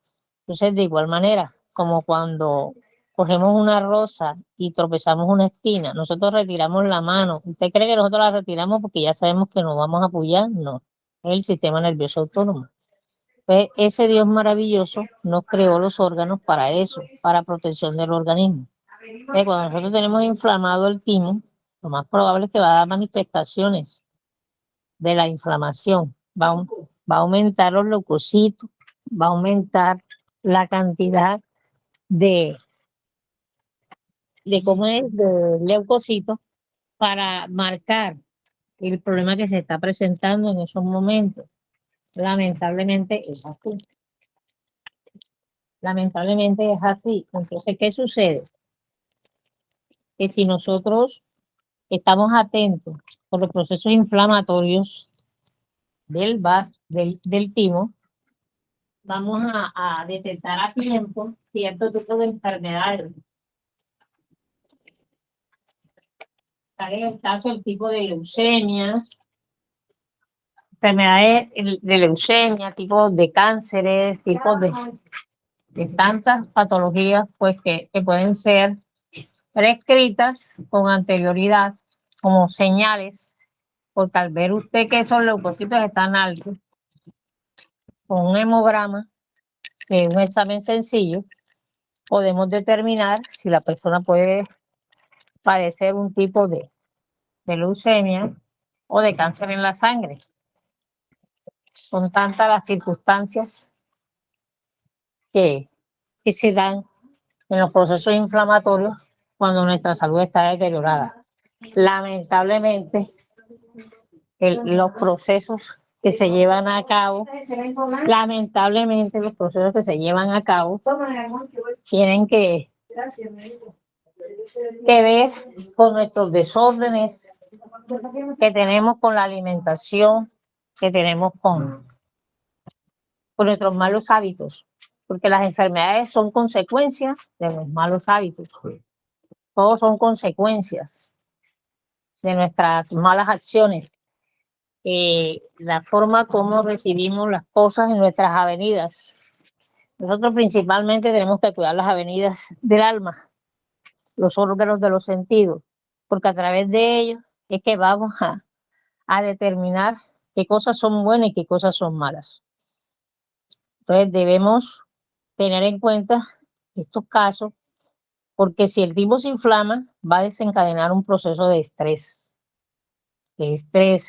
[SPEAKER 5] Entonces, de igual manera, como cuando cogemos una rosa y tropezamos una espina, nosotros retiramos la mano. ¿Usted cree que nosotros la retiramos porque ya sabemos que nos vamos a apoyar? No, es el sistema nervioso autónomo. Pues ese Dios maravilloso nos creó los órganos para eso, para protección del organismo. Cuando nosotros tenemos inflamado el timo, lo más probable es que va a dar manifestaciones de la inflamación. Va a aumentar los leucocitos, va a aumentar la cantidad de leucocitos para marcar el problema que se está presentando en esos momentos. Lamentablemente es así. Entonces, ¿qué sucede? Que si nosotros estamos atentos por los procesos inflamatorios del timo, vamos a detectar a tiempo ciertos tipos de enfermedades. En el caso del tipo de leucemia, enfermedades de leucemia, tipos de cánceres, tipos de tantas patologías pues que pueden ser prescritas con anterioridad como señales, porque al ver usted que esos leucocitos están altos, con un hemograma, un examen sencillo, podemos determinar si la persona puede padecer un tipo de leucemia o de cáncer en la sangre. Son tantas las circunstancias que se dan en los procesos inflamatorios cuando nuestra salud está deteriorada. Lamentablemente, los procesos que se llevan a cabo, tienen que ver con nuestros desórdenes que tenemos con la alimentación, que tenemos con nuestros malos hábitos, porque las enfermedades son consecuencias de los malos hábitos. Todos son consecuencias de nuestras malas acciones. La forma como recibimos las cosas en nuestras avenidas. Nosotros principalmente tenemos que cuidar las avenidas del alma, los órganos de los sentidos, porque a través de ellos es que vamos a determinar qué cosas son buenas y qué cosas son malas. Entonces debemos tener en cuenta estos casos, porque si el tipo se inflama, va a desencadenar un proceso de estrés,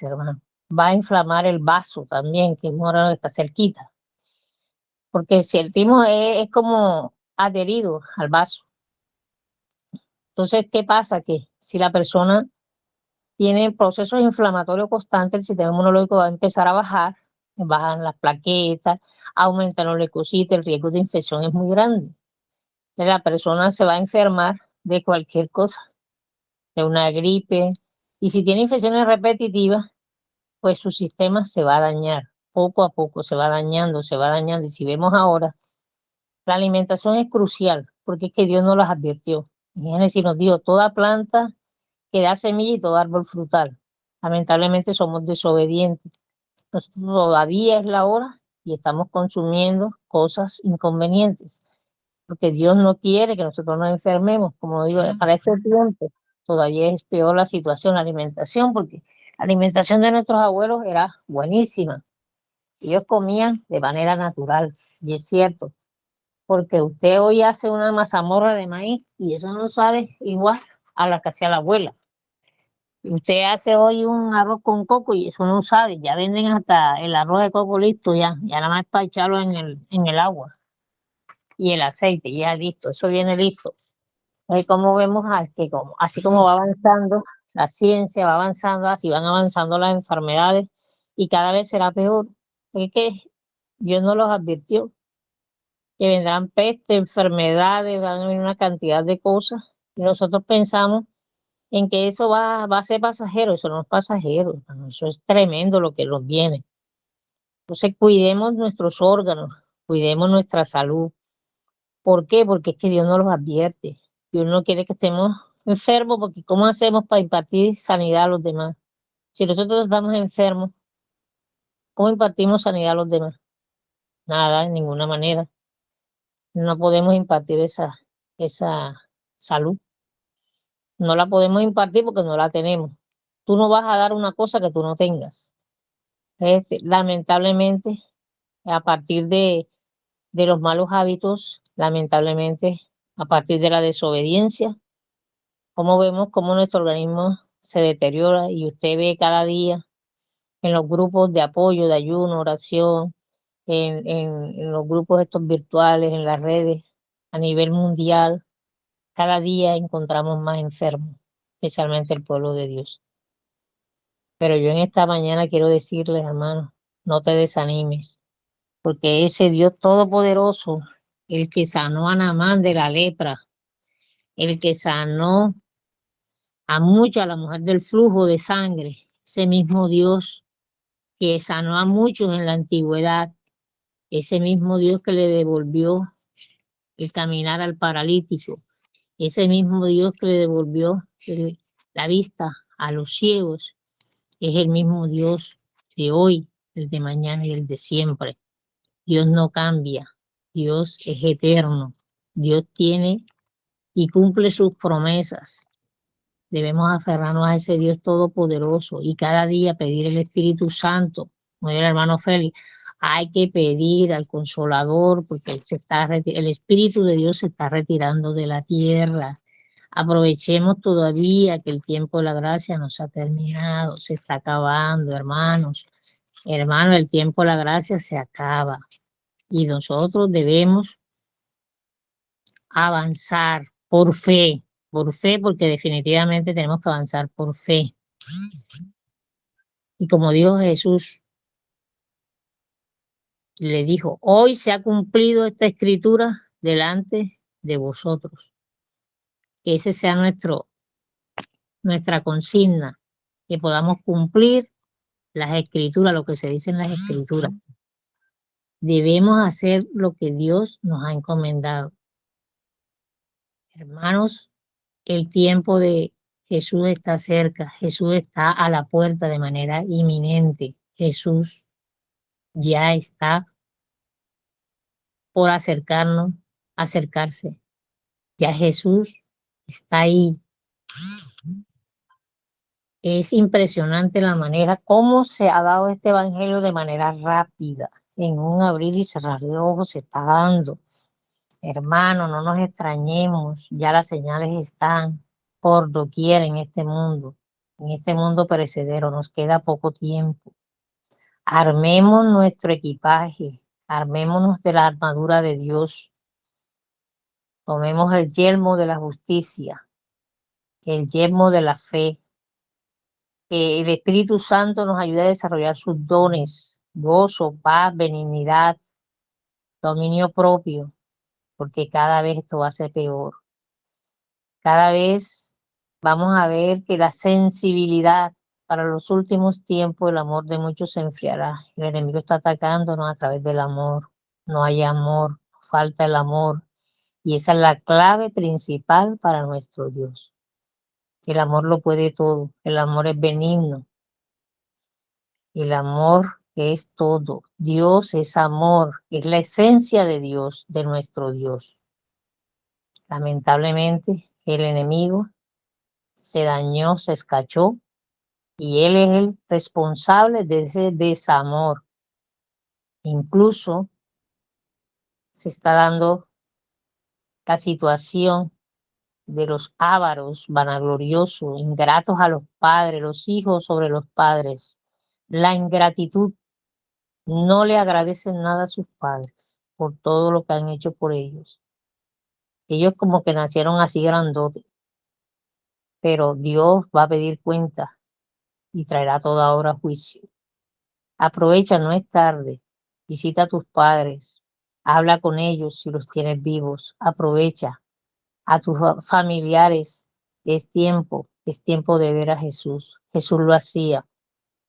[SPEAKER 5] hermano. Va a inflamar el vaso también, que es un órgano que está cerquita. Porque si el timo es como adherido al vaso. Entonces, ¿qué pasa? Que si la persona tiene procesos inflamatorios constantes, el sistema inmunológico va a empezar a bajar, bajan las plaquetas, aumentan los leucocitos, el riesgo de infección es muy grande. Entonces, la persona se va a enfermar de cualquier cosa, de una gripe, y si tiene infecciones repetitivas, pues su sistema se va a dañar. Poco a poco se va dañando, y si vemos ahora, la alimentación es crucial, porque es que Dios nos las advirtió. En Génesis nos dijo, toda planta que da semilla y todo árbol frutal. Lamentablemente somos desobedientes. Nosotros todavía es la hora y estamos consumiendo cosas inconvenientes, porque Dios no quiere que nosotros nos enfermemos. Como digo, para este tiempo todavía es peor la situación, la alimentación, porque la alimentación de nuestros abuelos era buenísima. Ellos comían de manera natural, y es cierto, porque usted hoy hace una mazamorra de maíz y eso no sabe igual a la que hacía la abuela. Usted hace hoy un arroz con coco y eso no sabe, ya venden hasta el arroz de coco listo ya nada más para echarlo en el agua y el aceite, ya listo, eso viene listo. Entonces, como vemos así como va avanzando la ciencia, va avanzando, así van avanzando las enfermedades y cada vez será peor. Es que Dios nos los advirtió, que vendrán peste, enfermedades, van a venir una cantidad de cosas y nosotros pensamos en que eso va a ser pasajero. Eso no es pasajero, eso es tremendo lo que nos viene. Entonces cuidemos nuestros órganos, cuidemos nuestra salud. ¿Por qué? Porque es que Dios nos los advierte. Dios no quiere que estemos enfermos, porque ¿cómo hacemos para impartir sanidad a los demás? Si nosotros estamos enfermos, ¿cómo impartimos sanidad a los demás? Nada, de ninguna manera. No podemos impartir esa salud. No la podemos impartir porque no la tenemos. Tú no vas a dar una cosa que tú no tengas. Lamentablemente, a partir de los malos hábitos, lamentablemente, a partir de la desobediencia, como vemos cómo nuestro organismo se deteriora y usted ve cada día en los grupos de apoyo, de ayuno, oración, en los grupos estos virtuales, en las redes, a nivel mundial, cada día encontramos más enfermos, especialmente el pueblo de Dios. Pero yo en esta mañana quiero decirles, hermanos, no te desanimes, porque ese Dios todopoderoso, el que sanó a Naamán de la lepra, el que sanó a la mujer del flujo de sangre, ese mismo Dios que sanó a muchos en la antigüedad, ese mismo Dios que le devolvió el caminar al paralítico, ese mismo Dios que le devolvió la vista a los ciegos, es el mismo Dios de hoy, el de mañana y el de siempre. Dios no cambia, Dios es eterno, Dios tiene y cumple sus promesas. Debemos aferrarnos a ese Dios todopoderoso y cada día pedir el Espíritu Santo. Como dice el hermano Félix, hay que pedir al Consolador porque el Espíritu de Dios se está retirando de la tierra. Aprovechemos todavía que el tiempo de la gracia no se ha terminado, se está acabando, hermanos. Hermano, el tiempo de la gracia se acaba y nosotros debemos avanzar por fe, porque definitivamente tenemos que avanzar por fe. Y como dijo Jesús, le dijo, hoy se ha cumplido esta escritura delante de vosotros. Que ese sea nuestra consigna, que podamos cumplir las escrituras, lo que se dice en las escrituras. Debemos hacer lo que Dios nos ha encomendado. Hermanos, el tiempo de Jesús está cerca, Jesús está a la puerta de manera inminente. Jesús ya está por acercarse. Ya Jesús está ahí. Es impresionante la manera como se ha dado este evangelio de manera rápida. En un abrir y cerrar de ojos se está dando. Hermano, no nos extrañemos, ya las señales están por doquier en este mundo perecedero, nos queda poco tiempo. Armemos nuestro equipaje, armémonos de la armadura de Dios, tomemos el yelmo de la justicia, el yelmo de la fe, que el Espíritu Santo nos ayude a desarrollar sus dones, gozo, paz, benignidad, dominio propio, porque cada vez esto va a ser peor. Cada vez vamos a ver que la sensibilidad para los últimos tiempos, el amor de muchos se enfriará. El enemigo está atacándonos a través del amor. No hay amor, falta el amor. Y esa es la clave principal para nuestro Dios. El amor lo puede todo. El amor es benigno. El amor es todo. Dios es amor. Es la esencia de Dios, de nuestro Dios. Lamentablemente, el enemigo se dañó, se escachó, y él es el responsable de ese desamor. Incluso se está dando la situación de los ávaros, vanagloriosos, ingratos a los padres, los hijos sobre los padres. La ingratitud, no le agradecen nada a sus padres por todo lo que han hecho por ellos. Ellos como que nacieron así grandotes, pero Dios va a pedir cuenta y traerá toda hora juicio. Aprovecha, no es tarde. Visita a tus padres, habla con ellos si los tienes vivos. Aprovecha a tus familiares. Es tiempo de ver a Jesús. Jesús lo hacía.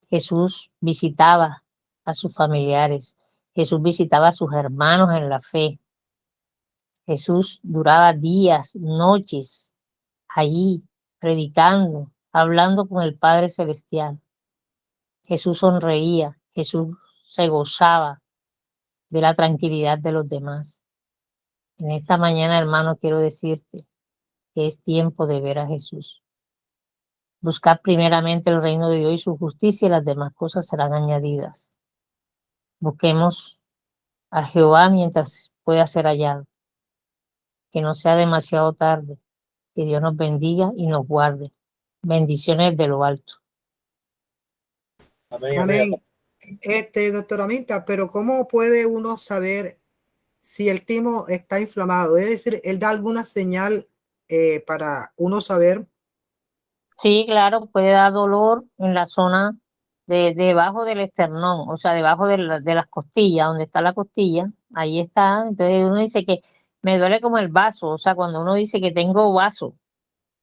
[SPEAKER 5] Jesús visitaba a sus familiares. Jesús visitaba a sus hermanos en la fe. Jesús duraba días, noches allí predicando, hablando con el Padre Celestial. Jesús sonreía, Jesús se gozaba de la tranquilidad de los demás. En esta mañana, hermano, quiero decirte que es tiempo de ver a Jesús. Buscar primeramente el reino de Dios y su justicia, y las demás cosas serán añadidas. Busquemos a Jehová mientras pueda ser hallado. Que no sea demasiado tarde. Que Dios nos bendiga y nos guarde. Bendiciones de lo alto.
[SPEAKER 3] Amén, amén.
[SPEAKER 1] Doctora Minta, pero ¿cómo puede uno saber si el timo está inflamado? Es decir, ¿él da alguna señal para uno saber?
[SPEAKER 5] Sí, claro, puede dar dolor en la zona debajo del esternón, o sea, debajo de las costillas, donde está la costilla, ahí está. Entonces uno dice que me duele como el vaso, o sea, cuando uno dice que tengo vaso,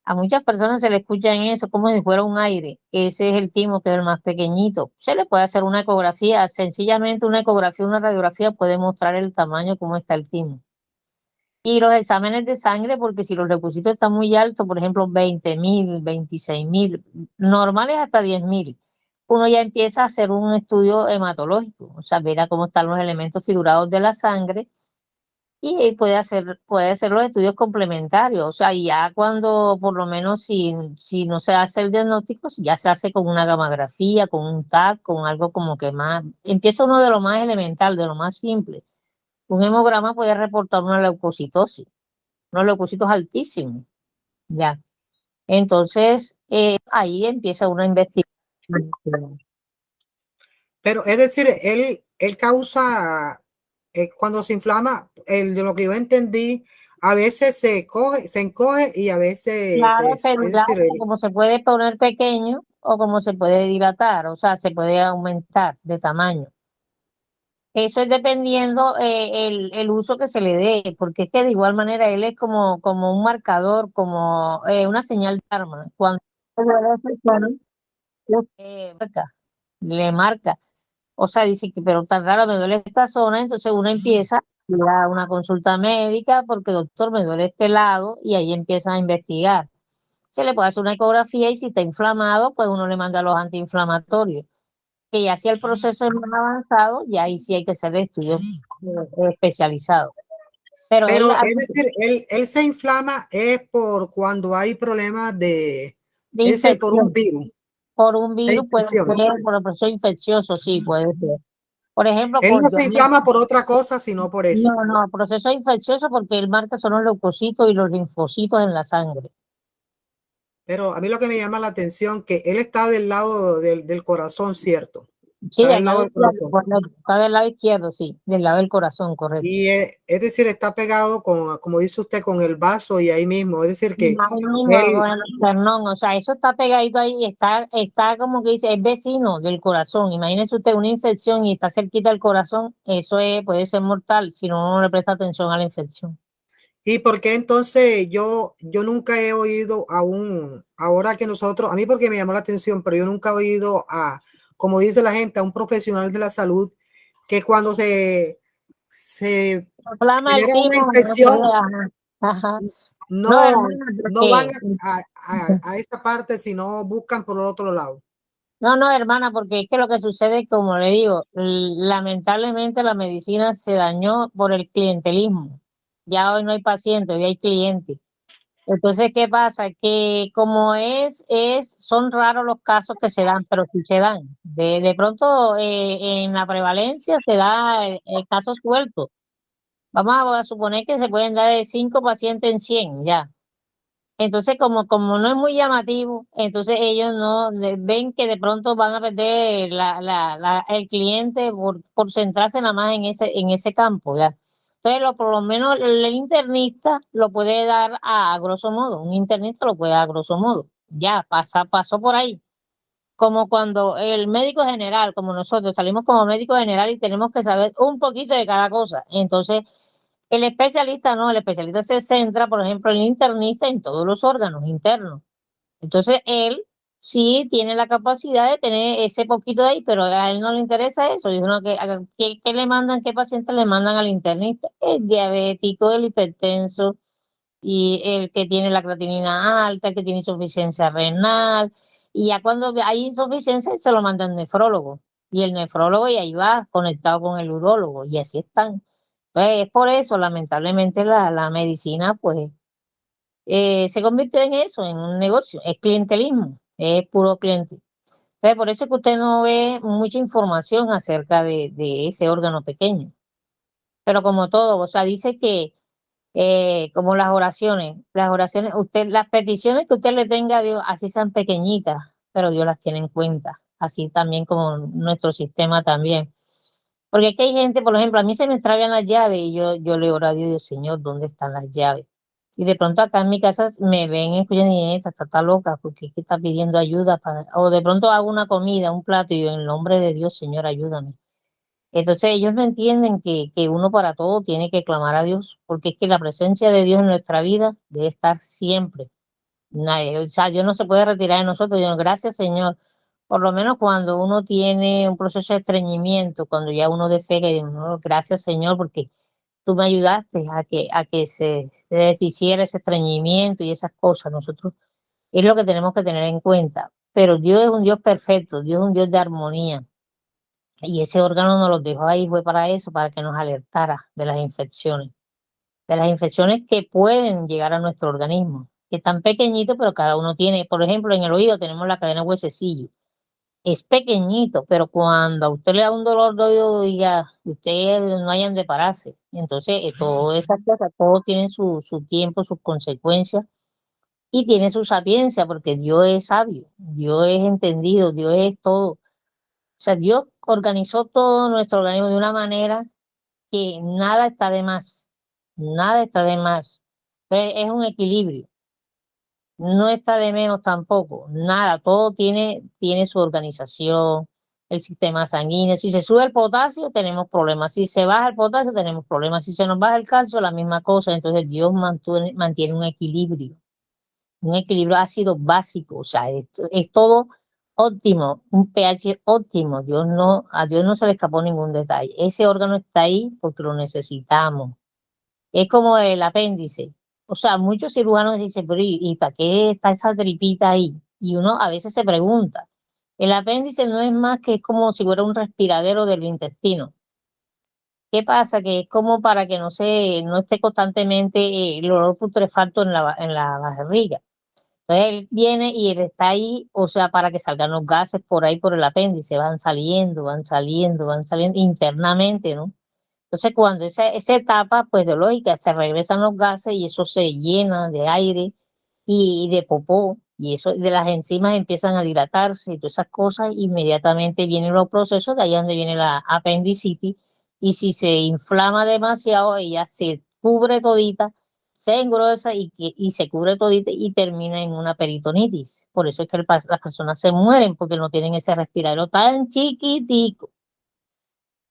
[SPEAKER 5] a muchas personas se le escucha en eso como si fuera un aire. Ese es el timo, que es el más pequeñito. Se le puede hacer una ecografía, sencillamente una ecografía, una radiografía puede mostrar el tamaño, cómo está el timo. Y los exámenes de sangre, porque si los requisitos están muy altos, por ejemplo, 20.000, 26.000, normales hasta 10.000. uno ya empieza a hacer un estudio hematológico, o sea, ver a cómo están los elementos figurados de la sangre y puede hacer los estudios complementarios. O sea, ya cuando, por lo menos, si no se hace el diagnóstico, si ya se hace con una gamografía, con un TAC, con algo como que más, empieza uno de lo más elemental, de lo más simple. Un hemograma puede reportar una leucocitosis, unos leucocitos altísimos, ya. Entonces, ahí empieza una investigación.
[SPEAKER 1] Pero es decir, él causa, cuando se inflama, de lo que yo entendí, a veces se encoge y a veces,
[SPEAKER 5] Claro, pero
[SPEAKER 1] es
[SPEAKER 5] claro,
[SPEAKER 1] decir,
[SPEAKER 5] como se puede poner pequeño o como se puede dilatar, o sea, se puede aumentar de tamaño. Eso es dependiendo el uso que se le dé, porque es que de igual manera él es como un marcador, como una señal de arma. Cuando le marca. O sea, dice que, pero tan raro me duele esta zona, entonces uno empieza a ir a una consulta médica porque, doctor, me duele este lado, y ahí empieza a investigar. Se le puede hacer una ecografía y si está inflamado, pues uno le manda los antiinflamatorios. Que ya si el proceso es más avanzado, ya ahí sí hay que hacer estudios especializados. Pero él,
[SPEAKER 1] pero es decir, él se inflama es por cuando hay problemas
[SPEAKER 5] de
[SPEAKER 1] es decir, por un
[SPEAKER 5] infección,
[SPEAKER 1] virus
[SPEAKER 5] por un
[SPEAKER 1] de
[SPEAKER 5] virus puede ser,
[SPEAKER 1] infección.
[SPEAKER 5] por el proceso infeccioso, sí, puede ser. Por ejemplo,
[SPEAKER 1] Él no
[SPEAKER 5] yo
[SPEAKER 1] se inflama por otra cosa, sino por eso.
[SPEAKER 5] no, proceso infeccioso porque el marca son los leucocitos y los linfocitos en la sangre.
[SPEAKER 1] Pero a mí lo que me llama la atención que él está del lado del corazón, ¿cierto?
[SPEAKER 5] Sí,
[SPEAKER 1] Está del
[SPEAKER 5] del
[SPEAKER 1] lado
[SPEAKER 5] lado
[SPEAKER 1] del
[SPEAKER 5] izquierdo,
[SPEAKER 1] corazón.
[SPEAKER 5] correcto. Está del lado izquierdo, sí, del lado del corazón, correcto.
[SPEAKER 1] Y es decir, está pegado con, como dice usted, con el vaso y ahí mismo. Es decir, que
[SPEAKER 5] Ahí mismo,
[SPEAKER 1] él,
[SPEAKER 5] con el esternón, o sea, eso está pegadito ahí, está como que dice, es vecino del corazón. Imagínese usted una infección y está cerquita del corazón, eso puede ser mortal si uno no le presta atención a la infección.
[SPEAKER 1] ¿y por qué entonces yo nunca he oído ahora que nosotros, a mí porque me llamó la atención, pero yo nunca he oído como dice la gente, a un profesional de la salud, que cuando se
[SPEAKER 5] Inflama el
[SPEAKER 1] genera una
[SPEAKER 5] timo,
[SPEAKER 1] infección,
[SPEAKER 5] ajá, ajá. No,
[SPEAKER 1] no,
[SPEAKER 5] hermano,
[SPEAKER 1] no van
[SPEAKER 5] porque
[SPEAKER 1] a esa parte, sino buscan por el otro lado.
[SPEAKER 5] no, no, hermana, porque es que lo que sucede, como le digo, lamentablemente la medicina se dañó por el clientelismo. Ya hoy no hay pacientes, hoy hay clientes. Entonces, ¿qué pasa? Que como son raros los casos que se dan, pero sí se dan. De pronto, en la prevalencia se da casos sueltos. Vamos a suponer que se pueden dar de 5 pacientes en 100 ya. Entonces, como no es muy llamativo, entonces ellos no ven que de pronto van a perder el cliente por centrarse nada más en ese campo, ¿ya? Entonces, por lo menos el internista lo puede dar a grosso modo, un internista lo puede dar a grosso modo, ya, pasó por ahí. Como cuando el médico general, como nosotros salimos como médico general y tenemos que saber un poquito de cada cosa. Entonces, el especialista no, el especialista se centra, por ejemplo, el internista en todos los órganos internos. Entonces, él sí tiene la capacidad de tener ese poquito de ahí, pero a él no le interesa eso. Dice, no, ¿qué le mandan, qué paciente le mandan al internista? El diabético, el hipertenso, y el que tiene la creatinina alta, el que tiene insuficiencia renal. Y ya cuando hay insuficiencia, se lo manda al nefrólogo. Y el nefrólogo, y ahí va conectado con el urólogo, y así están. Entonces, es por eso, lamentablemente, la medicina, pues, se convirtió en eso, en un negocio, es clientelismo, es puro cliente. Entonces, por eso es que usted no ve mucha información acerca de ese órgano pequeño. Pero como todo, o sea, dice que como las oraciones, las peticiones que usted le tenga a Dios, así sean pequeñitas, pero Dios las tiene en cuenta, así también como nuestro sistema también. Porque aquí hay gente, por ejemplo, a mí se me extravían las llaves y yo le oro a Dios, Señor, ¿dónde están las llaves? Y de pronto acá en mi casa me ven, escuchan y esta está loca porque es que está pidiendo ayuda o de pronto hago una comida, un plato y yo, en el nombre de Dios, Señor, ayúdame. Entonces ellos no entienden que uno para todo tiene que clamar a Dios, porque es que la presencia de Dios en nuestra vida debe estar siempre. Nadie, o sea, Dios no se puede retirar de nosotros. Dios, gracias, Señor. Por lo menos cuando uno tiene un proceso de estreñimiento, cuando ya uno de fe, que dice, no, gracias, Señor, porque tú me ayudaste a que se deshiciera ese estreñimiento y esas cosas. Nosotros es lo que tenemos que tener en cuenta. pero Dios es un Dios perfecto, Dios es un Dios de armonía. Y ese órgano nos los dejó ahí, fue para eso, para que nos alertara de las infecciones que pueden llegar a nuestro organismo, que están pequeñitos, pero cada uno tiene, por ejemplo, en el oído tenemos la cadena huesecillo. Es pequeñito, pero cuando a usted le da un dolor de oído, diga, usted no hayan de pararse. Entonces, todas esas cosas, todo tiene su tiempo, sus consecuencias y tiene su sapiencia, porque Dios es sabio, Dios es entendido, Dios es todo. O sea, Dios organizó todo nuestro organismo de una manera que nada está de más, nada está de más. Es un equilibrio, no está de menos tampoco, nada, todo tiene su organización, el sistema sanguíneo. Si se sube el potasio, tenemos problemas. Si se baja el potasio, tenemos problemas. Si se nos baja el calcio, la misma cosa. Entonces Dios mantiene un equilibrio ácido básico, o sea, es todo óptimo, un pH óptimo. A Dios no se le escapó ningún detalle. Ese órgano está ahí porque lo necesitamos. Es como el apéndice. O sea, muchos cirujanos dicen, pero ¿y para qué está esa tripita ahí? Y uno a veces se pregunta. El apéndice no es más que es como si fuera un respiradero del intestino. ¿Qué pasa? Que es como para que no esté constantemente el olor putrefacto en la barriga. Entonces él viene y él está ahí, o sea, para que salgan los gases por ahí por el apéndice, van saliendo internamente, ¿no? Entonces cuando esa etapa, pues de lógica, se regresan los gases y eso se llena de aire y de popó, y eso de las enzimas empiezan a dilatarse y todas esas cosas, inmediatamente vienen los procesos, de ahí es donde viene la apendicitis, y si se inflama demasiado, ella se cubre todita, se engrosa y se cubre todita y termina en una peritonitis. Por eso es que las personas se mueren, porque no tienen ese respiradero tan chiquitico.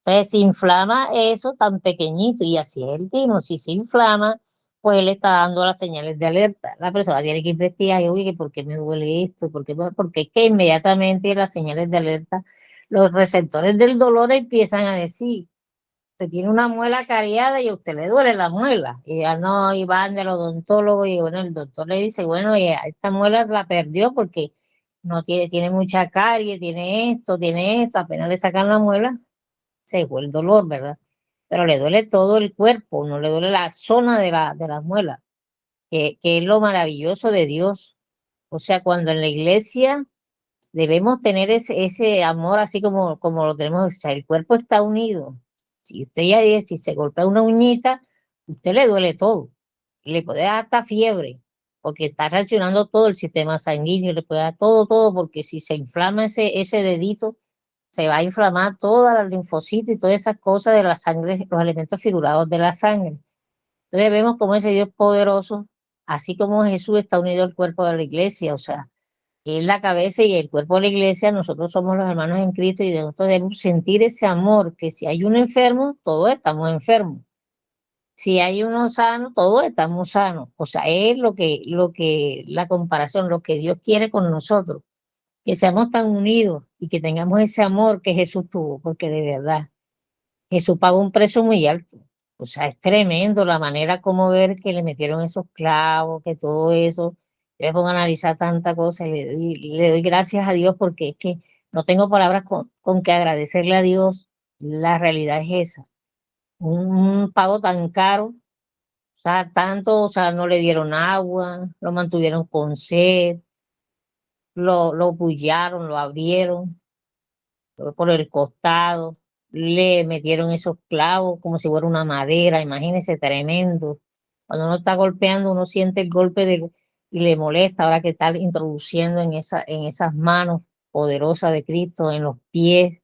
[SPEAKER 5] Entonces se inflama eso tan pequeñito y así es el timo. Si se inflama, pues él está dando las señales de alerta. La persona tiene que investigar, y, oye, ¿por qué me duele esto? Porque es que inmediatamente las señales de alerta, los receptores del dolor empiezan a decir, usted tiene una muela cariada y a usted le duele la muela. Y ya no, y van del odontólogo y bueno, el doctor le dice, bueno, esta muela la perdió porque no tiene mucha carie, tiene esto, apenas le sacan la muela se fue el dolor, ¿verdad? Pero le duele todo el cuerpo, no le duele la zona de la muela, que es lo maravilloso de Dios. O sea, cuando en la iglesia debemos tener ese amor así como lo tenemos, o sea, el cuerpo está unido. Si usted ya dice, si se golpea una uñita, usted le duele todo. Le puede dar hasta fiebre, porque está reaccionando todo el sistema sanguíneo, le puede dar todo, porque si se inflama ese dedito, se va a inflamar todas las linfocitos y todas esas cosas de la sangre, los elementos figurados de la sangre. Entonces vemos como ese Dios poderoso, así como Jesús está unido al cuerpo de la iglesia, o sea, Él la cabeza y el cuerpo de la iglesia, nosotros somos los hermanos en Cristo y nosotros debemos sentir ese amor, que si hay un enfermo, todos estamos enfermos. Si hay uno sano, todos estamos sanos. O sea, es la comparación, lo que Dios quiere con nosotros que seamos tan unidos y que tengamos ese amor que Jesús tuvo, porque de verdad, Jesús pagó un precio muy alto. O sea, es tremendo la manera como ver que le metieron esos clavos, que todo eso. Yo me pongo a analizar tanta cosa y le doy gracias a Dios porque es que no tengo palabras con que agradecerle a Dios. La realidad es esa. Un pago tan caro, o sea, tanto, o sea, no le dieron agua, lo mantuvieron con sed, lo bullaron, lo abrieron por el costado, le metieron esos clavos como si fuera una madera, imagínense, tremendo. Cuando uno está golpeando, uno siente el golpe y le molesta ahora que está introduciendo en esas manos poderosas de Cristo, en los pies.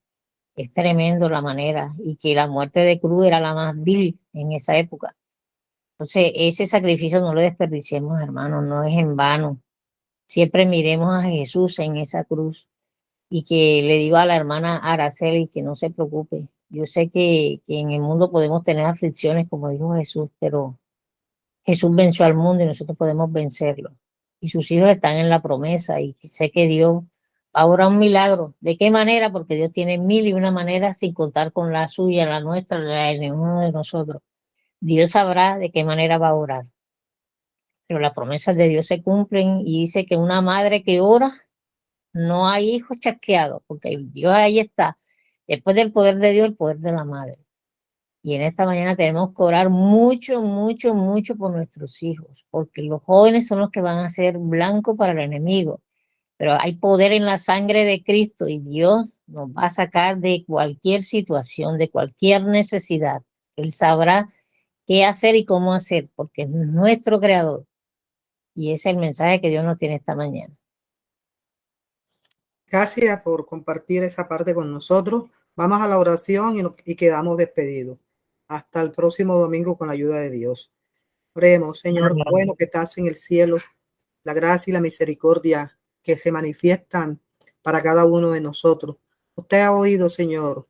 [SPEAKER 5] Es tremendo la manera y que la muerte de cruz era la más vil en esa época. Entonces, ese sacrificio no lo desperdiciemos, hermanos, no es en vano. Siempre miremos a Jesús en esa cruz y que le digo a la hermana Araceli que no se preocupe. Yo sé que en el mundo podemos tener aflicciones, como dijo Jesús, pero Jesús venció al mundo y nosotros podemos vencerlo. Y sus hijos están en la promesa y sé que Dios va a obrar un milagro. ¿De qué manera? Porque Dios tiene mil y una maneras sin contar con la suya, la nuestra, la de uno de nosotros. Dios sabrá de qué manera va a orar. Pero las promesas de Dios se cumplen y dice que una madre que ora No hay hijos chasqueados, porque Dios ahí está. Después del poder de Dios, el poder de la madre. Y en esta mañana tenemos que orar mucho, mucho, mucho por nuestros hijos, porque los jóvenes son los que van a ser blanco para el enemigo. Pero hay poder en la sangre de Cristo y Dios nos va a sacar de cualquier situación, de cualquier necesidad. Él sabrá qué hacer y cómo hacer, porque es nuestro creador. Y ese es el mensaje que Dios nos tiene esta mañana.
[SPEAKER 1] Gracias por compartir esa parte con nosotros. Vamos a la oración y quedamos despedidos. Hasta el próximo domingo con la ayuda de Dios. Oremos, Señor, bueno que estás en el cielo, la gracia y la misericordia que se manifiestan para cada uno de nosotros. Usted ha oído, Señor.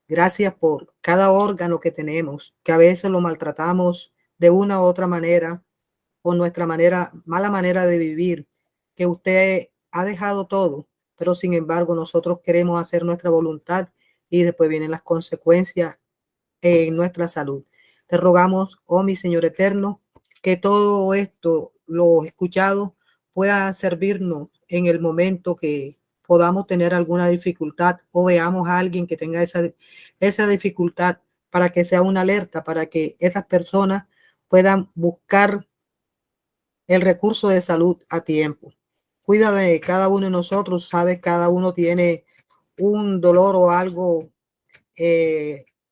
[SPEAKER 1] Gracias por cada órgano que tenemos, que a veces lo maltratamos de una u otra manera, por nuestra mala manera de vivir, que usted ha dejado todo, pero sin embargo nosotros queremos hacer nuestra voluntad y después vienen las consecuencias en nuestra salud. Te rogamos, oh mi Señor eterno, que todo esto, lo escuchado, pueda servirnos en el momento que podamos tener alguna dificultad o veamos a alguien que tenga esa dificultad, para que sea una alerta, para que esas personas puedan buscar el recurso de salud a tiempo. Cuida de cada uno de nosotros, sabe, cada uno tiene un dolor o algo,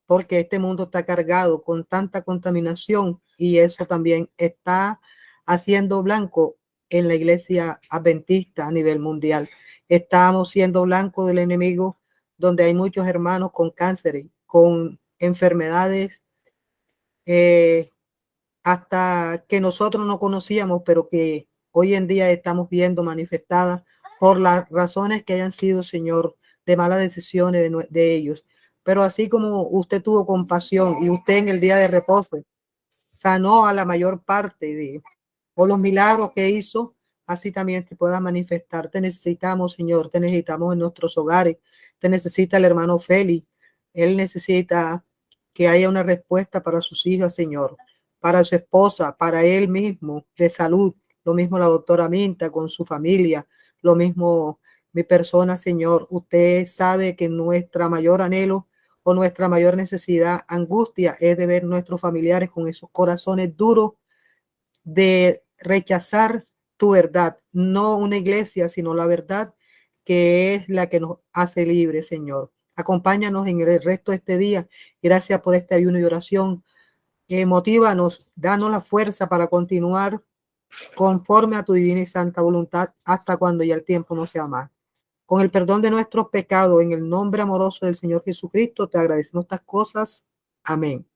[SPEAKER 1] porque este mundo está cargado con tanta contaminación y eso también está haciendo blanco en la iglesia adventista a nivel mundial. Estamos siendo blanco del enemigo, donde hay muchos hermanos con cáncer, con enfermedades, hasta que nosotros no conocíamos, pero que hoy en día estamos viendo manifestadas por las razones que hayan sido, Señor, de malas decisiones de ellos. Pero así como usted tuvo compasión y usted en el día de reposo sanó a la mayor parte de por los milagros que hizo, así también te pueda manifestar. Te necesitamos, Señor, te necesitamos en nuestros hogares, te necesita el hermano Félix, él necesita que haya una respuesta para sus hijas, Señor, para su esposa, para él mismo, de salud, lo mismo la doctora Minta con su familia, lo mismo mi persona, Señor. Usted sabe que nuestra mayor anhelo o nuestra mayor necesidad, angustia, es de ver nuestros familiares con esos corazones duros de rechazar tu verdad, no una iglesia, sino la verdad, que es la que nos hace libres, Señor. Acompáñanos en el resto de este día. Gracias por este ayuno y oración. Motívanos, danos la fuerza para continuar conforme a tu divina y santa voluntad hasta cuando ya el tiempo no sea más. Con el perdón de nuestros pecados, en el nombre amoroso del Señor Jesucristo, te agradecemos estas cosas. Amén.